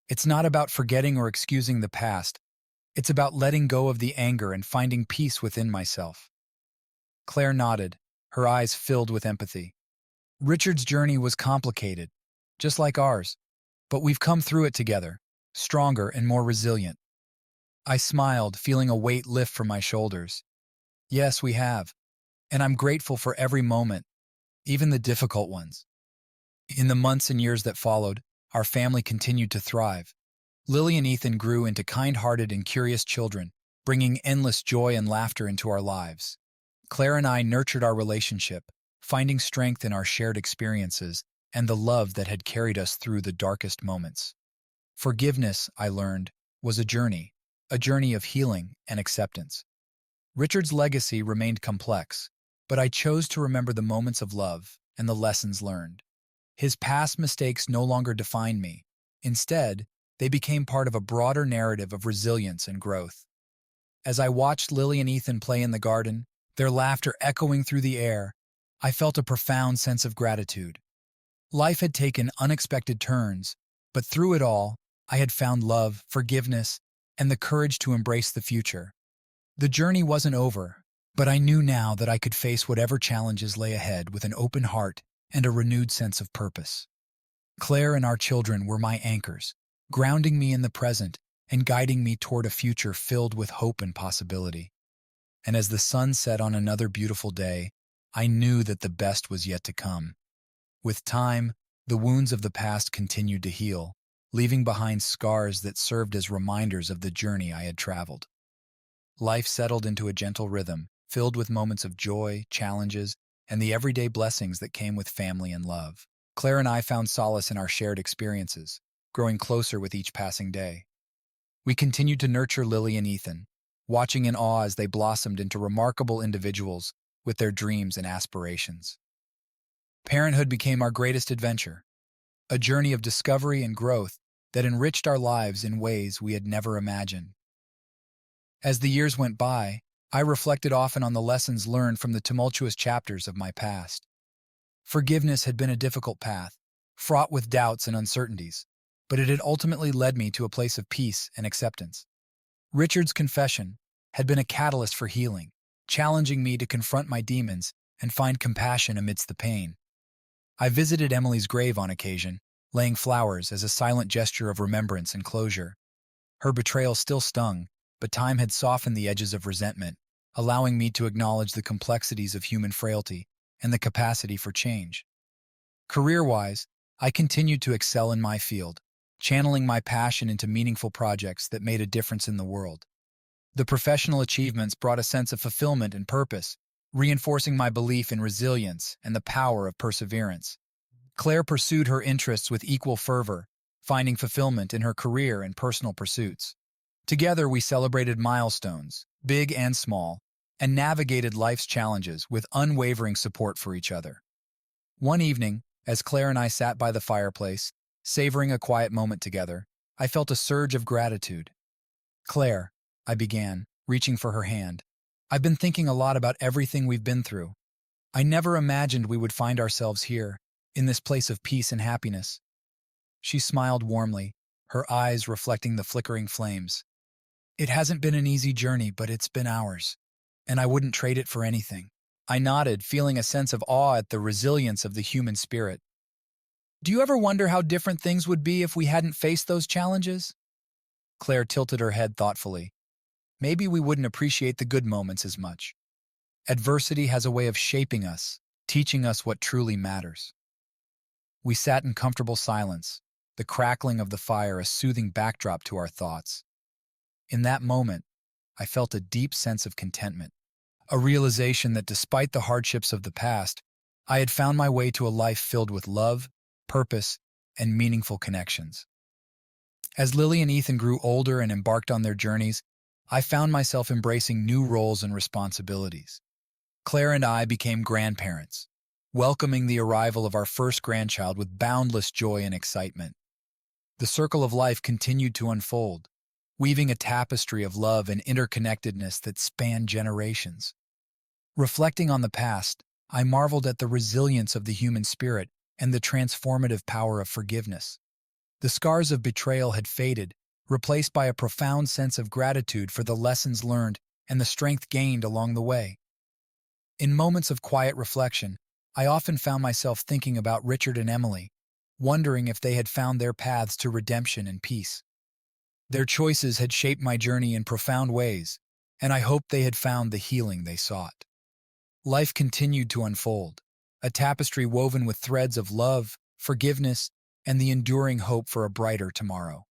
It's not about forgetting or excusing the past. It's about letting go of the anger and finding peace within myself. Claire nodded, her eyes filled with empathy. Richard's journey was complicated, just like ours, but we've come through it together, stronger and more resilient. I smiled, feeling a weight lift from my shoulders. Yes, we have, and I'm grateful for every moment, even the difficult ones. In the months and years that followed, our family continued to thrive. Lily and Ethan grew into kind-hearted and curious children, bringing endless joy and laughter into our lives. Claire and I nurtured our relationship, finding strength in our shared experiences and the love that had carried us through the darkest moments. Forgiveness, I learned, was a journey of healing and acceptance. Richard's legacy remained complex, but I chose to remember the moments of love and the lessons learned. His past mistakes no longer defined me. Instead, they became part of a broader narrative of resilience and growth. As I watched Lily and Ethan play in the garden, their laughter echoing through the air, I felt a profound sense of gratitude. Life had taken unexpected turns, but through it all, I had found love, forgiveness, and the courage to embrace the future. The journey wasn't over, but I knew now that I could face whatever challenges lay ahead with an open heart and a renewed sense of purpose. Claire and our children were my anchors, grounding me in the present and guiding me toward a future filled with hope and possibility. And as the sun set on another beautiful day, I knew that the best was yet to come. With time, the wounds of the past continued to heal, leaving behind scars that served as reminders of the journey I had traveled. Life settled into a gentle rhythm, filled with moments of joy, challenges, and the everyday blessings that came with family and love. Claire and I found solace in our shared experiences, growing closer with each passing day. We continued to nurture Lily and Ethan, watching in awe as they blossomed into remarkable individuals with their dreams and aspirations. Parenthood became our greatest adventure, a journey of discovery and growth that enriched our lives in ways we had never imagined. As the years went by, I reflected often on the lessons learned from the tumultuous chapters of my past. Forgiveness had been a difficult path, fraught with doubts and uncertainties, but it had ultimately led me to a place of peace and acceptance. Richard's confession had been a catalyst for healing, challenging me to confront my demons and find compassion amidst the pain. I visited Emily's grave on occasion, laying flowers as a silent gesture of remembrance and closure. Her betrayal still stung, but time had softened the edges of resentment, allowing me to acknowledge the complexities of human frailty and the capacity for change. Career-wise, I continued to excel in my field, channeling my passion into meaningful projects that made a difference in the world. The professional achievements brought a sense of fulfillment and purpose, reinforcing my belief in resilience and the power of perseverance. Claire pursued her interests with equal fervor, finding fulfillment in her career and personal pursuits. Together, we celebrated milestones, big and small, and navigated life's challenges with unwavering support for each other. One evening, as Claire and I sat by the fireplace, savoring a quiet moment together, I felt a surge of gratitude. "Claire," I began, reaching for her hand, "I've been thinking a lot about everything we've been through. I never imagined we would find ourselves here, in this place of peace and happiness." She smiled warmly, her eyes reflecting the flickering flames. "It hasn't been an easy journey, but it's been ours, and I wouldn't trade it for anything." I nodded, feeling a sense of awe at the resilience of the human spirit. "Do you ever wonder how different things would be if we hadn't faced those challenges?" Claire tilted her head thoughtfully. "Maybe we wouldn't appreciate the good moments as much. Adversity has a way of shaping us, teaching us what truly matters." We sat in comfortable silence, the crackling of the fire a soothing backdrop to our thoughts. In that moment, I felt a deep sense of contentment, a realization that despite the hardships of the past, I had found my way to a life filled with love, purpose, and meaningful connections. As Lily and Ethan grew older and embarked on their journeys, I found myself embracing new roles and responsibilities. Claire and I became grandparents, welcoming the arrival of our first grandchild with boundless joy and excitement. The circle of life continued to unfold, weaving a tapestry of love and interconnectedness that spanned generations. Reflecting on the past, I marveled at the resilience of the human spirit and the transformative power of forgiveness. The scars of betrayal had faded, replaced by a profound sense of gratitude for the lessons learned and the strength gained along the way. In moments of quiet reflection, I often found myself thinking about Richard and Emily, wondering if they had found their paths to redemption and peace. Their choices had shaped my journey in profound ways, and I hoped they had found the healing they sought. Life continued to unfold, a tapestry woven with threads of love, forgiveness, and the enduring hope for a brighter tomorrow.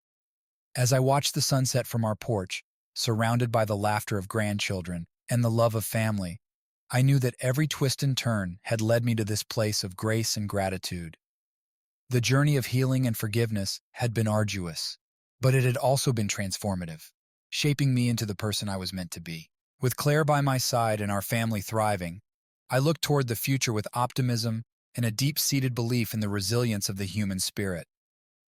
As I watched the sunset from our porch, surrounded by the laughter of grandchildren and the love of family, I knew that every twist and turn had led me to this place of grace and gratitude. The journey of healing and forgiveness had been arduous, but it had also been transformative, shaping me into the person I was meant to be. With Claire by my side and our family thriving, I looked toward the future with optimism and a deep-seated belief in the resilience of the human spirit.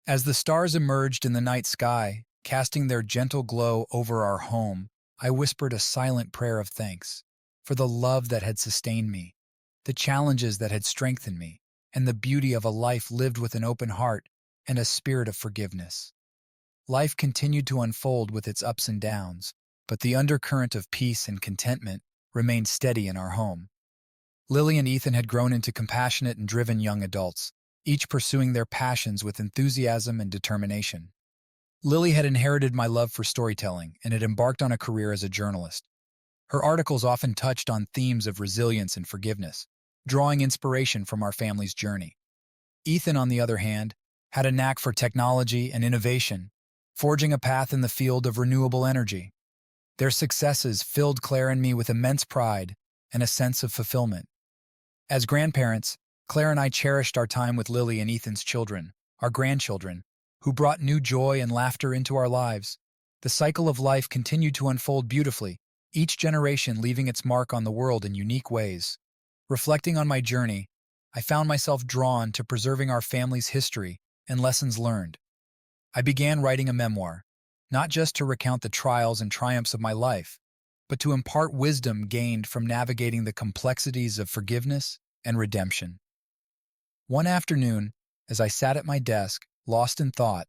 As the stars emerged in the night sky, casting their gentle glow over our home, I whispered a silent prayer of thanks for the love that had sustained me, the challenges that had strengthened me, and the beauty of a life lived with an open heart and a spirit of forgiveness. Life continued to unfold with its ups and downs, but the undercurrent of peace and contentment remained steady in our home. Lily and Ethan had grown into compassionate and driven young adults, each pursuing their passions with enthusiasm and determination. Lily had inherited my love for storytelling and had embarked on a career as a journalist. Her articles often touched on themes of resilience and forgiveness, drawing inspiration from our family's journey. Ethan, on the other hand, had a knack for technology and innovation, forging a path in the field of renewable energy. Their successes filled Claire and me with immense pride and a sense of fulfillment. As grandparents, Claire and I cherished our time with Lily and Ethan's children, our grandchildren, who brought new joy and laughter into our lives. The cycle of life continued to unfold beautifully, each generation leaving its mark on the world in unique ways. Reflecting on my journey, I found myself drawn to preserving our family's history and lessons learned. I began writing a memoir, not just to recount the trials and triumphs of my life, but to impart wisdom gained from navigating the complexities of forgiveness and redemption. One afternoon, as I sat at my desk, lost in thought,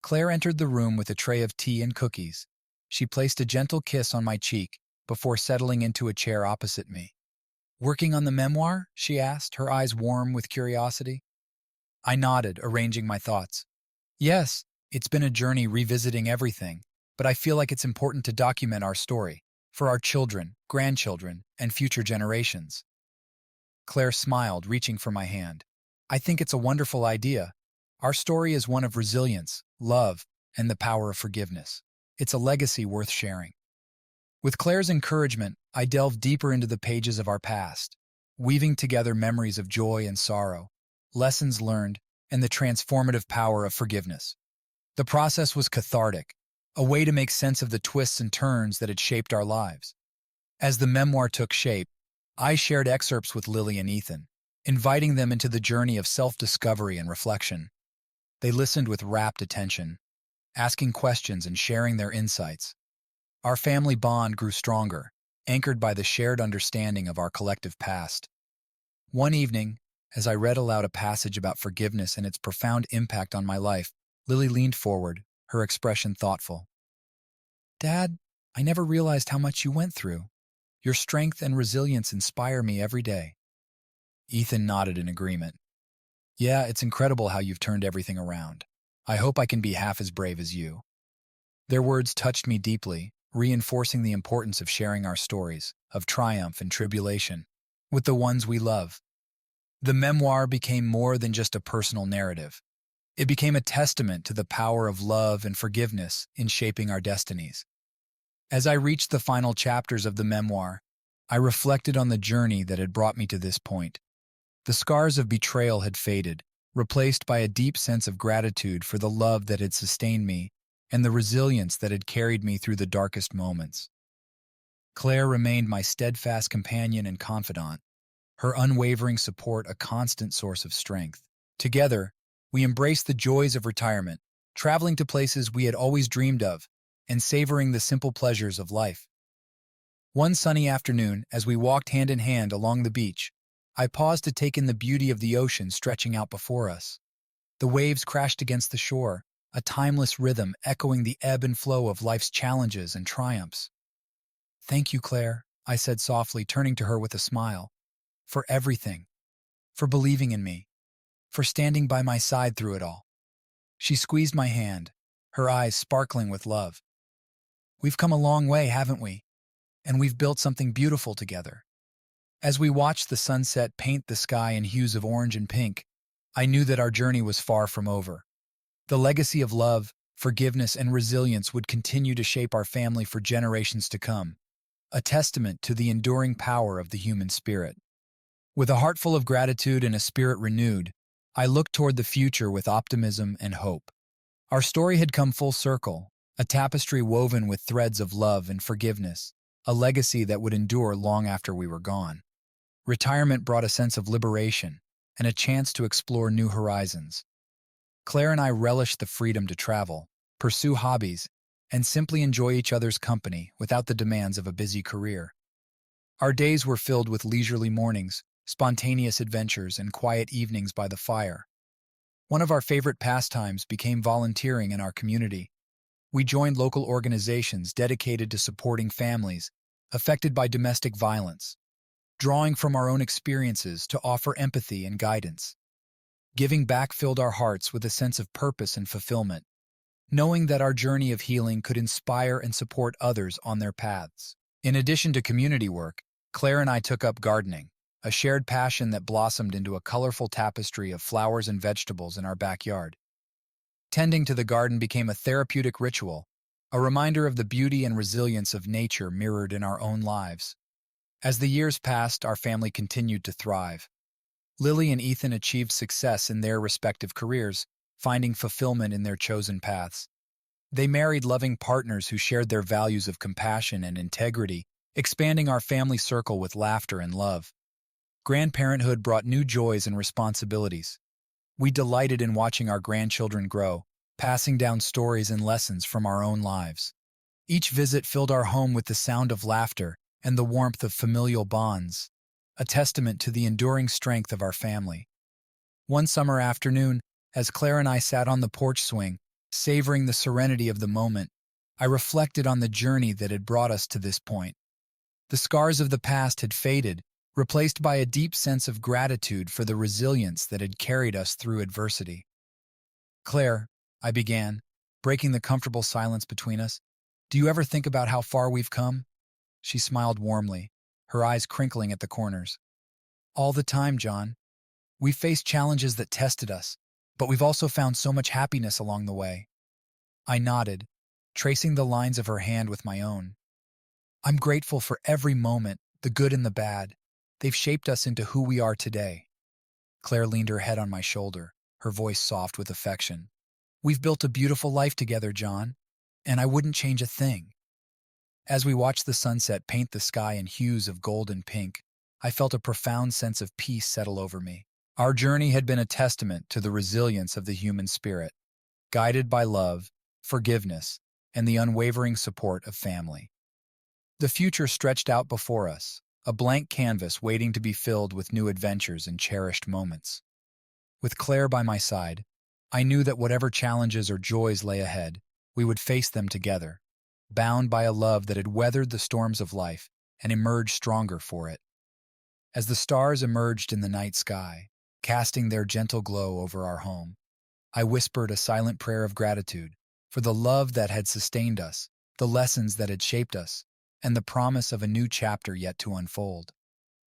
Claire entered the room with a tray of tea and cookies. she placed a gentle kiss on my cheek before settling into a chair opposite me. "Working on the memoir?" she asked, her eyes warm with curiosity. I nodded, arranging my thoughts. "Yes, it's been a journey revisiting everything, but I feel like it's important to document our story for our children, grandchildren, and future generations." Claire smiled, reaching for my hand. "I think it's a wonderful idea. Our story is one of resilience, love, and the power of forgiveness. It's a legacy worth sharing." With Claire's encouragement, I delved deeper into the pages of our past, weaving together memories of joy and sorrow, lessons learned, and the transformative power of forgiveness. The process was cathartic, a way to make sense of the twists and turns that had shaped our lives. As the memoir took shape, I shared excerpts with Lily and Ethan, inviting them into the journey of self-discovery and reflection. They listened with rapt attention, asking questions and sharing their insights. Our family bond grew stronger, anchored by the shared understanding of our collective past. One evening, as I read aloud a passage about forgiveness and its profound impact on my life, Lily leaned forward, her expression thoughtful. "Dad, I never realized how much you went through. Your strength and resilience inspire me every day." Ethan nodded in agreement. "Yeah, it's incredible how you've turned everything around. I hope I can be half as brave as you." Their words touched me deeply, reinforcing the importance of sharing our stories, of triumph and tribulation, with the ones we love. The memoir became more than just a personal narrative. It became a testament to the power of love and forgiveness in shaping our destinies. As I reached the final chapters of the memoir, I reflected on the journey that had brought me to this point. The scars of betrayal had faded, replaced by a deep sense of gratitude for the love that had sustained me and the resilience that had carried me through the darkest moments. Claire remained my steadfast companion and confidant, her unwavering support a constant source of strength. Together, we embraced the joys of retirement, traveling to places we had always dreamed of, and savoring the simple pleasures of life. One sunny afternoon, as we walked hand in hand along the beach, I paused to take in the beauty of the ocean stretching out before us. The waves crashed against the shore, a timeless rhythm echoing the ebb and flow of life's challenges and triumphs. "Thank you, Claire," I said softly, turning to her with a smile. "For everything. For believing in me. For standing by my side through it all." She squeezed my hand, her eyes sparkling with love. "We've come a long way, haven't we? And we've built something beautiful together." As we watched the sunset paint the sky in hues of orange and pink, I knew that our journey was far from over. The legacy of love, forgiveness, and resilience would continue to shape our family for generations to come, a testament to the enduring power of the human spirit. With a heart full of gratitude and a spirit renewed, I looked toward the future with optimism and hope. Our story had come full circle, a tapestry woven with threads of love and forgiveness, a legacy that would endure long after we were gone. Retirement brought a sense of liberation and a chance to explore new horizons. Claire and I relished the freedom to travel, pursue hobbies, and simply enjoy each other's company without the demands of a busy career. Our days were filled with leisurely mornings, spontaneous adventures, and quiet evenings by the fire. One of our favorite pastimes became volunteering in our community. We joined local organizations dedicated to supporting families affected by domestic violence, drawing from our own experiences to offer empathy and guidance. Giving back filled our hearts with a sense of purpose and fulfillment, knowing that our journey of healing could inspire and support others on their paths. In addition to community work, Claire and I took up gardening, a shared passion that blossomed into a colorful tapestry of flowers and vegetables in our backyard. Tending to the garden became a therapeutic ritual, a reminder of the beauty and resilience of nature mirrored in our own lives. As the years passed, our family continued to thrive. Lily and Ethan achieved success in their respective careers, finding fulfillment in their chosen paths. They married loving partners who shared their values of compassion and integrity, expanding our family circle with laughter and love. Grandparenthood brought new joys and responsibilities. We delighted in watching our grandchildren grow, passing down stories and lessons from our own lives. Each visit filled our home with the sound of laughter and the warmth of familial bonds, a testament to the enduring strength of our family. One summer afternoon, as Claire and I sat on the porch swing, savoring the serenity of the moment, I reflected on the journey that had brought us to this point. The scars of the past had faded, replaced by a deep sense of gratitude for the resilience that had carried us through adversity. Claire, I began, breaking the comfortable silence between us, do you ever think about how far we've come? She smiled warmly, her eyes crinkling at the corners. All the time, John. We've faced challenges that tested us, but we've also found so much happiness along the way. I nodded, tracing the lines of her hand with my own. I'm grateful for every moment, the good and the bad. They've shaped us into who we are today. Claire leaned her head on my shoulder, her voice soft with affection. We've built a beautiful life together, John, and I wouldn't change a thing. As we watched the sunset paint the sky in hues of gold and pink, I felt a profound sense of peace settle over me. Our journey had been a testament to the resilience of the human spirit, guided by love, forgiveness, and the unwavering support of family. The future stretched out before us, a blank canvas waiting to be filled with new adventures and cherished moments. With Claire by my side, I knew that whatever challenges or joys lay ahead, we would face them together, bound by a love that had weathered the storms of life and emerged stronger for it. As the stars emerged in the night sky, casting their gentle glow over our home, I whispered a silent prayer of gratitude for the love that had sustained us, the lessons that had shaped us, and the promise of a new chapter yet to unfold.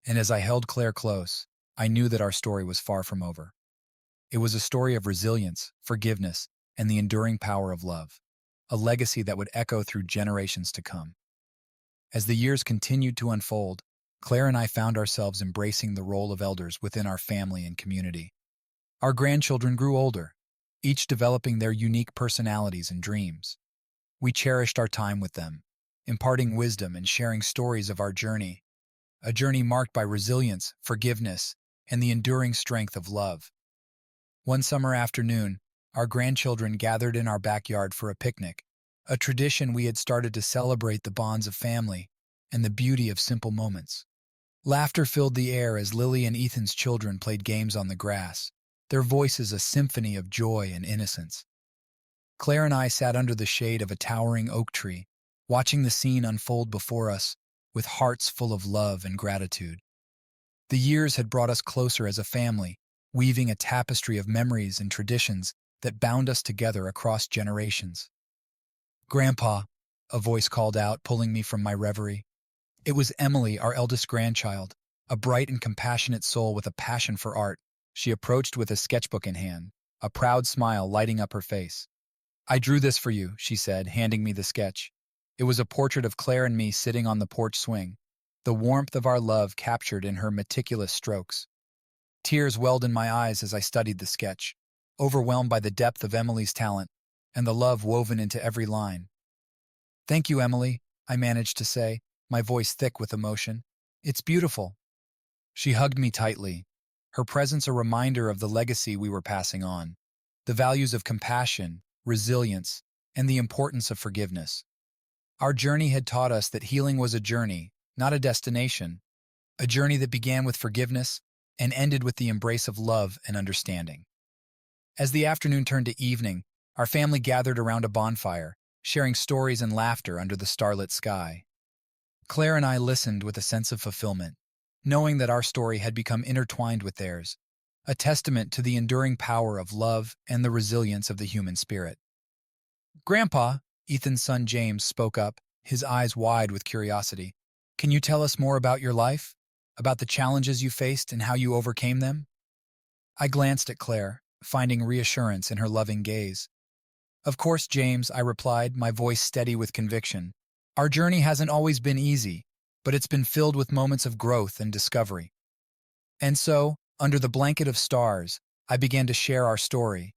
And as I held Claire close, I knew that our story was far from over. It was a story of resilience, forgiveness, and the enduring power of love, a legacy that would echo through generations to come. As the years continued to unfold, Claire and I found ourselves embracing the role of elders within our family and community. Our grandchildren grew older, each developing their unique personalities and dreams. We cherished our time with them, imparting wisdom and sharing stories of our journey, a journey marked by resilience, forgiveness, and the enduring strength of love. One summer afternoon, our grandchildren gathered in our backyard for a picnic, a tradition we had started to celebrate the bonds of family and the beauty of simple moments. Laughter filled the air as Lily and Ethan's children played games on the grass, their voices a symphony of joy and innocence. Claire and I sat under the shade of a towering oak tree, watching the scene unfold before us with hearts full of love and gratitude. The years had brought us closer as a family, weaving a tapestry of memories and traditions that bound us together across generations. "Grandpa," a voice called out, pulling me from my reverie. It was Emily, our eldest grandchild, a bright and compassionate soul with a passion for art. She approached with a sketchbook in hand, a proud smile lighting up her face. "I drew this for you," she said, handing me the sketch. It was a portrait of Claire and me sitting on the porch swing, the warmth of our love captured in her meticulous strokes. Tears welled in my eyes as I studied the sketch, overwhelmed by the depth of Emily's talent and the love woven into every line. "Thank you, Emily," I managed to say, my voice thick with emotion. "It's beautiful." She hugged me tightly, her presence a reminder of the legacy we were passing on, the values of compassion, resilience, and the importance of forgiveness. Our journey had taught us that healing was a journey, not a destination, a journey that began with forgiveness and ended with the embrace of love and understanding. As the afternoon turned to evening, our family gathered around a bonfire, sharing stories and laughter under the starlit sky. Claire and I listened with a sense of fulfillment, knowing that our story had become intertwined with theirs, a testament to the enduring power of love and the resilience of the human spirit. "Grandpa," Ethan's son James spoke up, his eyes wide with curiosity, "can you tell us more about your life? About the challenges you faced and how you overcame them?" I glanced at Claire, finding reassurance in her loving gaze. "Of course, James," I replied, my voice steady with conviction. "Our journey hasn't always been easy, but it's been filled with moments of growth and discovery." And so, under the blanket of stars, I began to share our story,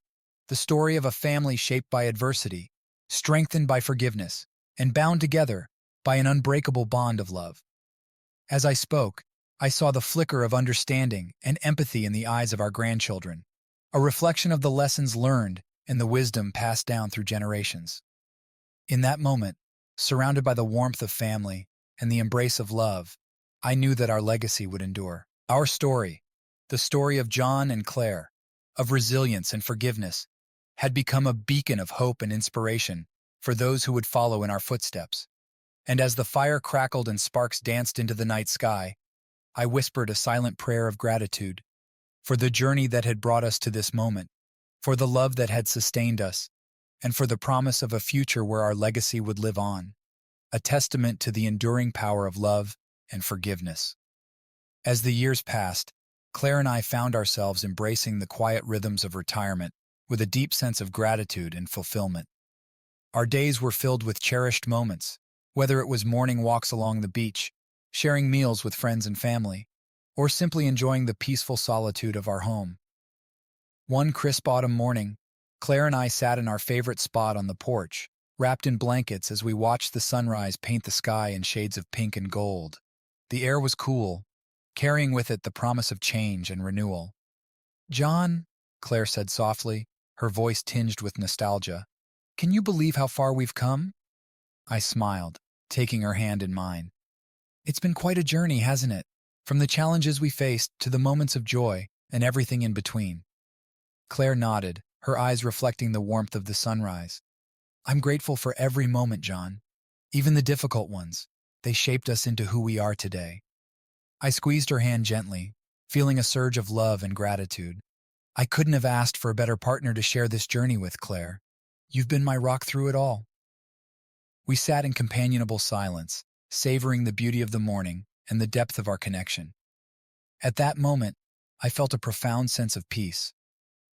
the story of a family shaped by adversity, strengthened by forgiveness, and bound together by an unbreakable bond of love. As I spoke, I saw the flicker of understanding and empathy in the eyes of our grandchildren, a reflection of the lessons learned and the wisdom passed down through generations. In that moment, surrounded by the warmth of family and the embrace of love, I knew that our legacy would endure. Our story, the story of John and Claire, of resilience and forgiveness, had become a beacon of hope and inspiration for those who would follow in our footsteps. And as the fire crackled and sparks danced into the night sky, I whispered a silent prayer of gratitude for the journey that had brought us to this moment, for the love that had sustained us, and for the promise of a future where our legacy would live on, a testament to the enduring power of love and forgiveness. As the years passed, Claire and I found ourselves embracing the quiet rhythms of retirement with a deep sense of gratitude and fulfillment. Our days were filled with cherished moments, whether it was morning walks along the beach, sharing meals with friends and family, or simply enjoying the peaceful solitude of our home. One crisp autumn morning, Claire and I sat in our favorite spot on the porch, wrapped in blankets as we watched the sunrise paint the sky in shades of pink and gold. The air was cool, carrying with it the promise of change and renewal. "John," Claire said softly, her voice tinged with nostalgia, "can you believe how far we've come?" I smiled, taking her hand in mine. "It's been quite a journey, hasn't it? From the challenges we faced to the moments of joy and everything in between." Claire nodded, her eyes reflecting the warmth of the sunrise. "I'm grateful for every moment, John. Even the difficult ones. They shaped us into who we are today." I squeezed her hand gently, feeling a surge of love and gratitude. "I couldn't have asked for a better partner to share this journey with, Claire. You've been my rock through it all." We sat in companionable silence, savoring the beauty of the morning and the depth of our connection. At that moment, I felt a profound sense of peace,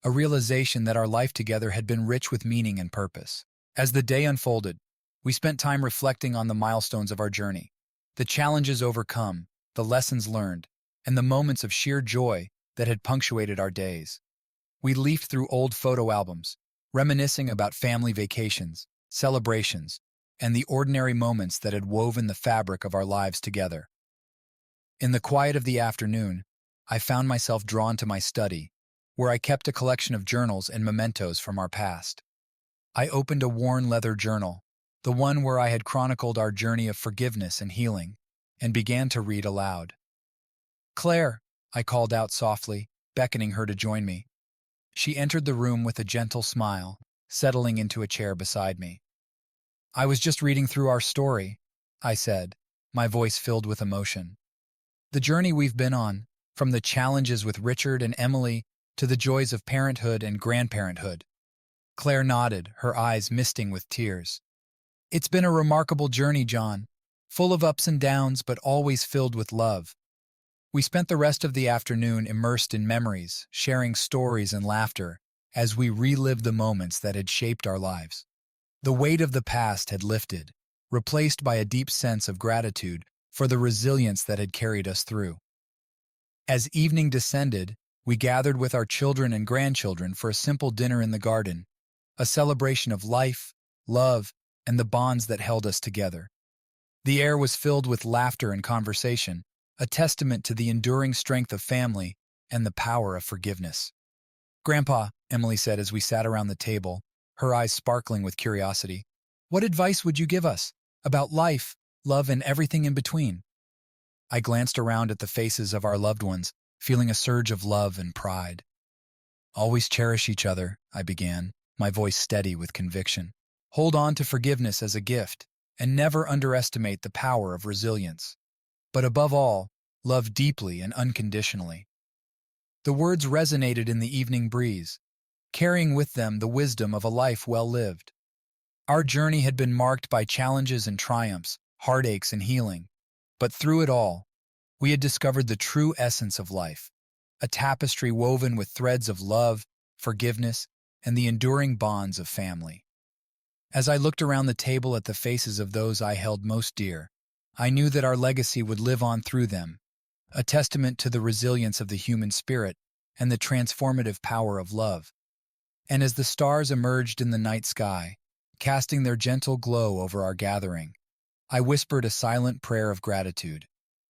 a realization that our life together had been rich with meaning and purpose. As the day unfolded, we spent time reflecting on the milestones of our journey, the challenges overcome, the lessons learned, and the moments of sheer joy that had punctuated our days. We leafed through old photo albums, reminiscing about family vacations, celebrations, and the ordinary moments that had woven the fabric of our lives together. In the quiet of the afternoon, I found myself drawn to my study, where I kept a collection of journals and mementos from our past. I opened a worn leather journal, the one where I had chronicled our journey of forgiveness and healing, and began to read aloud. "Claire," I called out softly, beckoning her to join me. She entered the room with a gentle smile, settling into a chair beside me. "I was just reading through our story," I said, my voice filled with emotion. "The journey we've been on, from the challenges with Richard and Emily to the joys of parenthood and grandparenthood." Claire nodded, her eyes misting with tears. "It's been a remarkable journey, John, full of ups and downs, but always filled with love." We spent the rest of the afternoon immersed in memories, sharing stories and laughter as we relived the moments that had shaped our lives. The weight of the past had lifted, replaced by a deep sense of gratitude for the resilience that had carried us through. As evening descended, we gathered with our children and grandchildren for a simple dinner in the garden, a celebration of life, love, and the bonds that held us together. The air was filled with laughter and conversation, a testament to the enduring strength of family and the power of forgiveness. "Grandpa," Emily said as we sat around the table, her eyes sparkling with curiosity, "what advice would you give us about life, love, and everything in between?" I glanced around at the faces of our loved ones, feeling a surge of love and pride. "Always cherish each other," I began, my voice steady with conviction. "Hold on to forgiveness as a gift, and never underestimate the power of resilience. But above all, love deeply and unconditionally." The words resonated in the evening breeze, carrying with them the wisdom of a life well lived. Our journey had been marked by challenges and triumphs, heartaches and healing, but through it all, we had discovered the true essence of life, a tapestry woven with threads of love, forgiveness, and the enduring bonds of family. As I looked around the table at the faces of those I held most dear, I knew that our legacy would live on through them, a testament to the resilience of the human spirit and the transformative power of love. And as the stars emerged in the night sky, casting their gentle glow over our gathering, I whispered a silent prayer of gratitude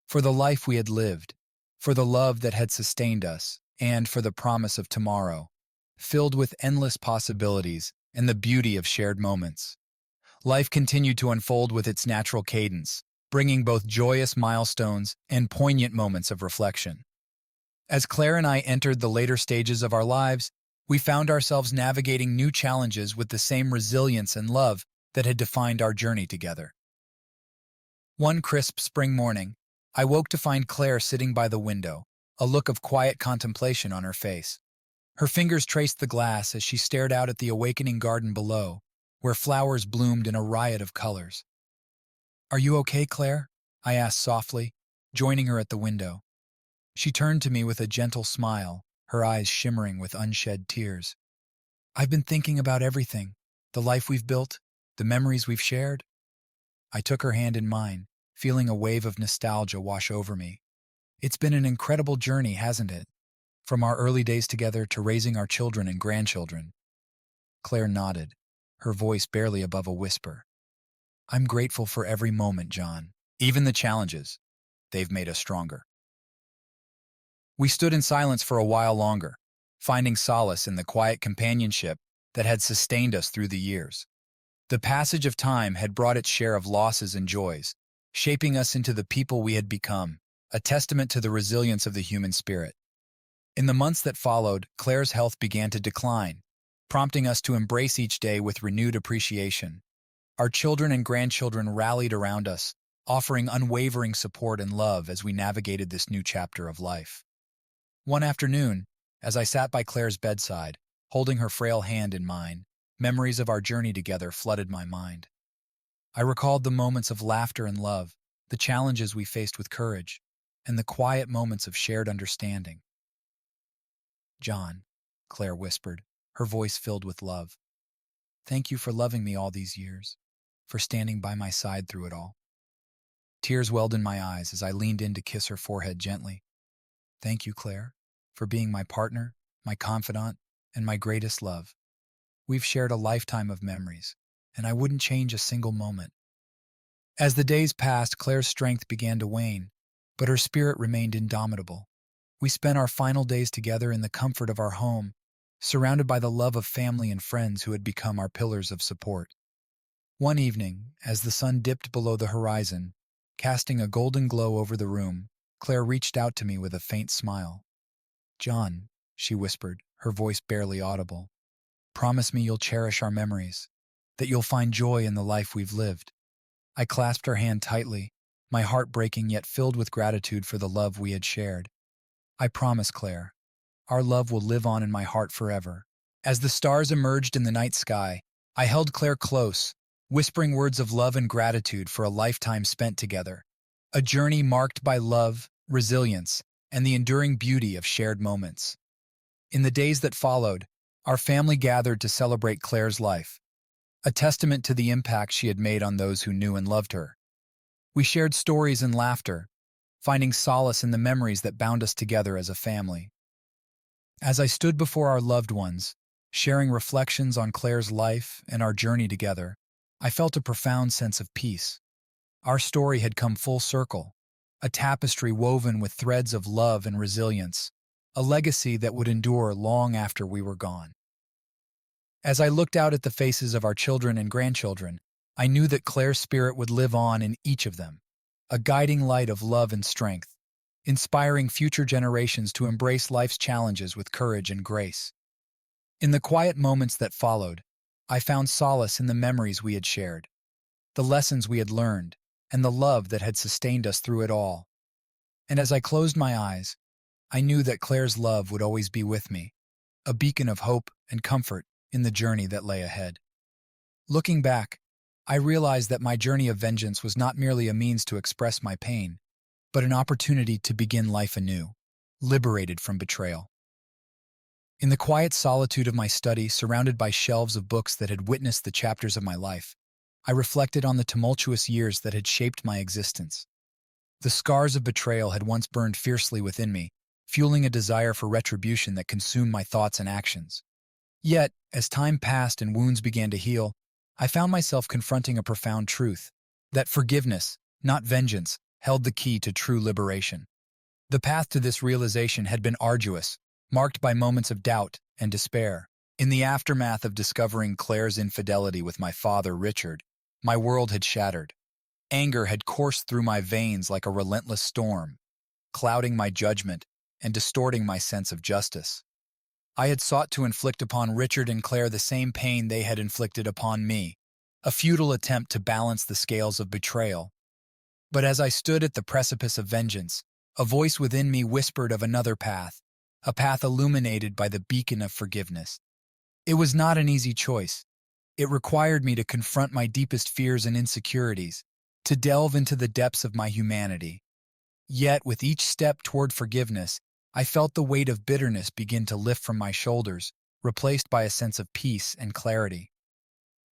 for the life we had lived, for the love that had sustained us, and for the promise of tomorrow, filled with endless possibilities and the beauty of shared moments. Life continued to unfold with its natural cadence, bringing both joyous milestones and poignant moments of reflection. As Claire and I entered the later stages of our lives, we found ourselves navigating new challenges with the same resilience and love that had defined our journey together. One crisp spring morning, I woke to find Claire sitting by the window, a look of quiet contemplation on her face. Her fingers traced the glass as she stared out at the awakening garden below, where flowers bloomed in a riot of colors. "Are you okay, Claire?" I asked softly, joining her at the window. She turned to me with a gentle smile, her eyes shimmering with unshed tears. "I've been thinking about everything, the life we've built, the memories we've shared." I took her hand in mine, feeling a wave of nostalgia wash over me. "It's been an incredible journey, hasn't it? From our early days together to raising our children and grandchildren." Claire nodded, her voice barely above a whisper. "I'm grateful for every moment, John. Even the challenges. They've made us stronger." We stood in silence for a while longer, finding solace in the quiet companionship that had sustained us through the years. The passage of time had brought its share of losses and joys, shaping us into the people we had become, a testament to the resilience of the human spirit. In the months that followed, Claire's health began to decline, prompting us to embrace each day with renewed appreciation. Our children and grandchildren rallied around us, offering unwavering support and love as we navigated this new chapter of life. One afternoon, as I sat by Claire's bedside, holding her frail hand in mine, memories of our journey together flooded my mind. I recalled the moments of laughter and love, the challenges we faced with courage, and the quiet moments of shared understanding. "John," Claire whispered, her voice filled with love. "Thank you for loving me all these years, for standing by my side through it all." Tears welled in my eyes as I leaned in to kiss her forehead gently. "Thank you, Claire, for being my partner, my confidant, and my greatest love. We've shared a lifetime of memories, and I wouldn't change a single moment." As the days passed, Claire's strength began to wane, but her spirit remained indomitable. We spent our final days together in the comfort of our home, surrounded by the love of family and friends who had become our pillars of support. One evening, as the sun dipped below the horizon, casting a golden glow over the room, Claire reached out to me with a faint smile. "John," she whispered, her voice barely audible, "promise me you'll cherish our memories, that you'll find joy in the life we've lived." I clasped her hand tightly, my heart breaking yet filled with gratitude for the love we had shared. "I promise, Claire. Our love will live on in my heart forever." As the stars emerged in the night sky, I held Claire close, whispering words of love and gratitude for a lifetime spent together. A journey marked by love, resilience, and the enduring beauty of shared moments. In the days that followed, our family gathered to celebrate Claire's life, a testament to the impact she had made on those who knew and loved her. We shared stories and laughter, finding solace in the memories that bound us together as a family. As I stood before our loved ones, sharing reflections on Claire's life and our journey together, I felt a profound sense of peace. Our story had come full circle, a tapestry woven with threads of love and resilience, a legacy that would endure long after we were gone. As I looked out at the faces of our children and grandchildren, I knew that Claire's spirit would live on in each of them, a guiding light of love and strength, inspiring future generations to embrace life's challenges with courage and grace. In the quiet moments that followed, I found solace in the memories we had shared, the lessons we had learned, and the love that had sustained us through it all. And as I closed my eyes, I knew that Claire's love would always be with me, a beacon of hope and comfort in the journey that lay ahead. Looking back, I realized that my journey of vengeance was not merely a means to express my pain, but an opportunity to begin life anew, liberated from betrayal. In the quiet solitude of my study, surrounded by shelves of books that had witnessed the chapters of my life, I reflected on the tumultuous years that had shaped my existence. The scars of betrayal had once burned fiercely within me, fueling a desire for retribution that consumed my thoughts and actions. Yet, as time passed and wounds began to heal, I found myself confronting a profound truth, that forgiveness, not vengeance, held the key to true liberation. The path to this realization had been arduous, marked by moments of doubt and despair. In the aftermath of discovering Claire's infidelity with my father, Richard, my world had shattered. Anger had coursed through my veins like a relentless storm, clouding my judgment and distorting my sense of justice. I had sought to inflict upon Richard and Claire the same pain they had inflicted upon me, a futile attempt to balance the scales of betrayal. But as I stood at the precipice of vengeance, a voice within me whispered of another path, a path illuminated by the beacon of forgiveness. It was not an easy choice. It required me to confront my deepest fears and insecurities, to delve into the depths of my humanity. Yet, with each step toward forgiveness, I felt the weight of bitterness begin to lift from my shoulders, replaced by a sense of peace and clarity.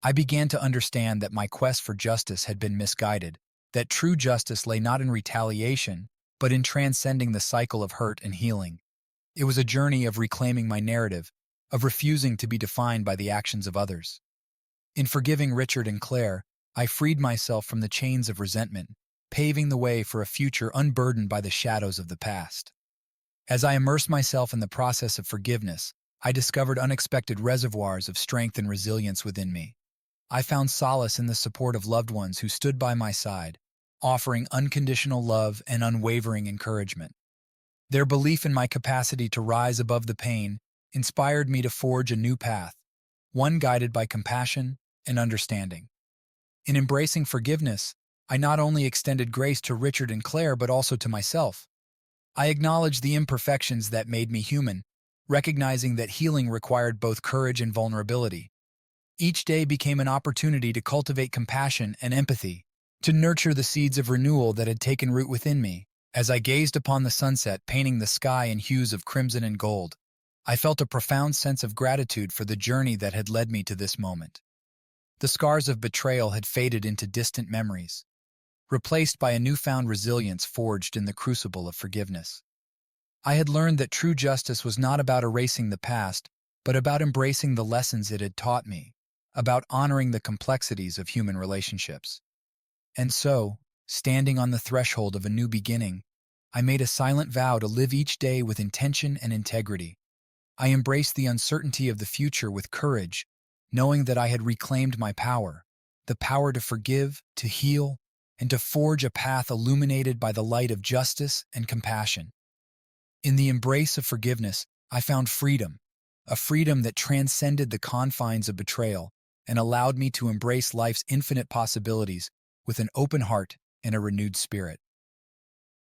I began to understand that my quest for justice had been misguided, that true justice lay not in retaliation, but in transcending the cycle of hurt and healing. It was a journey of reclaiming my narrative, of refusing to be defined by the actions of others. In forgiving Richard and Claire, I freed myself from the chains of resentment, paving the way for a future unburdened by the shadows of the past. As I immersed myself in the process of forgiveness, I discovered unexpected reservoirs of strength and resilience within me. I found solace in the support of loved ones who stood by my side, offering unconditional love and unwavering encouragement. Their belief in my capacity to rise above the pain inspired me to forge a new path, one guided by compassion and understanding. In embracing forgiveness, I not only extended grace to Richard and Claire but also to myself. I acknowledged the imperfections that made me human, recognizing that healing required both courage and vulnerability. Each day became an opportunity to cultivate compassion and empathy, to nurture the seeds of renewal that had taken root within me. As I gazed upon the sunset painting the sky in hues of crimson and gold, I felt a profound sense of gratitude for the journey that had led me to this moment. The scars of betrayal had faded into distant memories, replaced by a newfound resilience forged in the crucible of forgiveness. I had learned that true justice was not about erasing the past, but about embracing the lessons it had taught me, about honoring the complexities of human relationships. And so, standing on the threshold of a new beginning, I made a silent vow to live each day with intention and integrity. I embraced the uncertainty of the future with courage, knowing that I had reclaimed my power, the power to forgive, to heal, and to forge a path illuminated by the light of justice and compassion. In the embrace of forgiveness, I found freedom, a freedom that transcended the confines of betrayal and allowed me to embrace life's infinite possibilities with an open heart and a renewed spirit.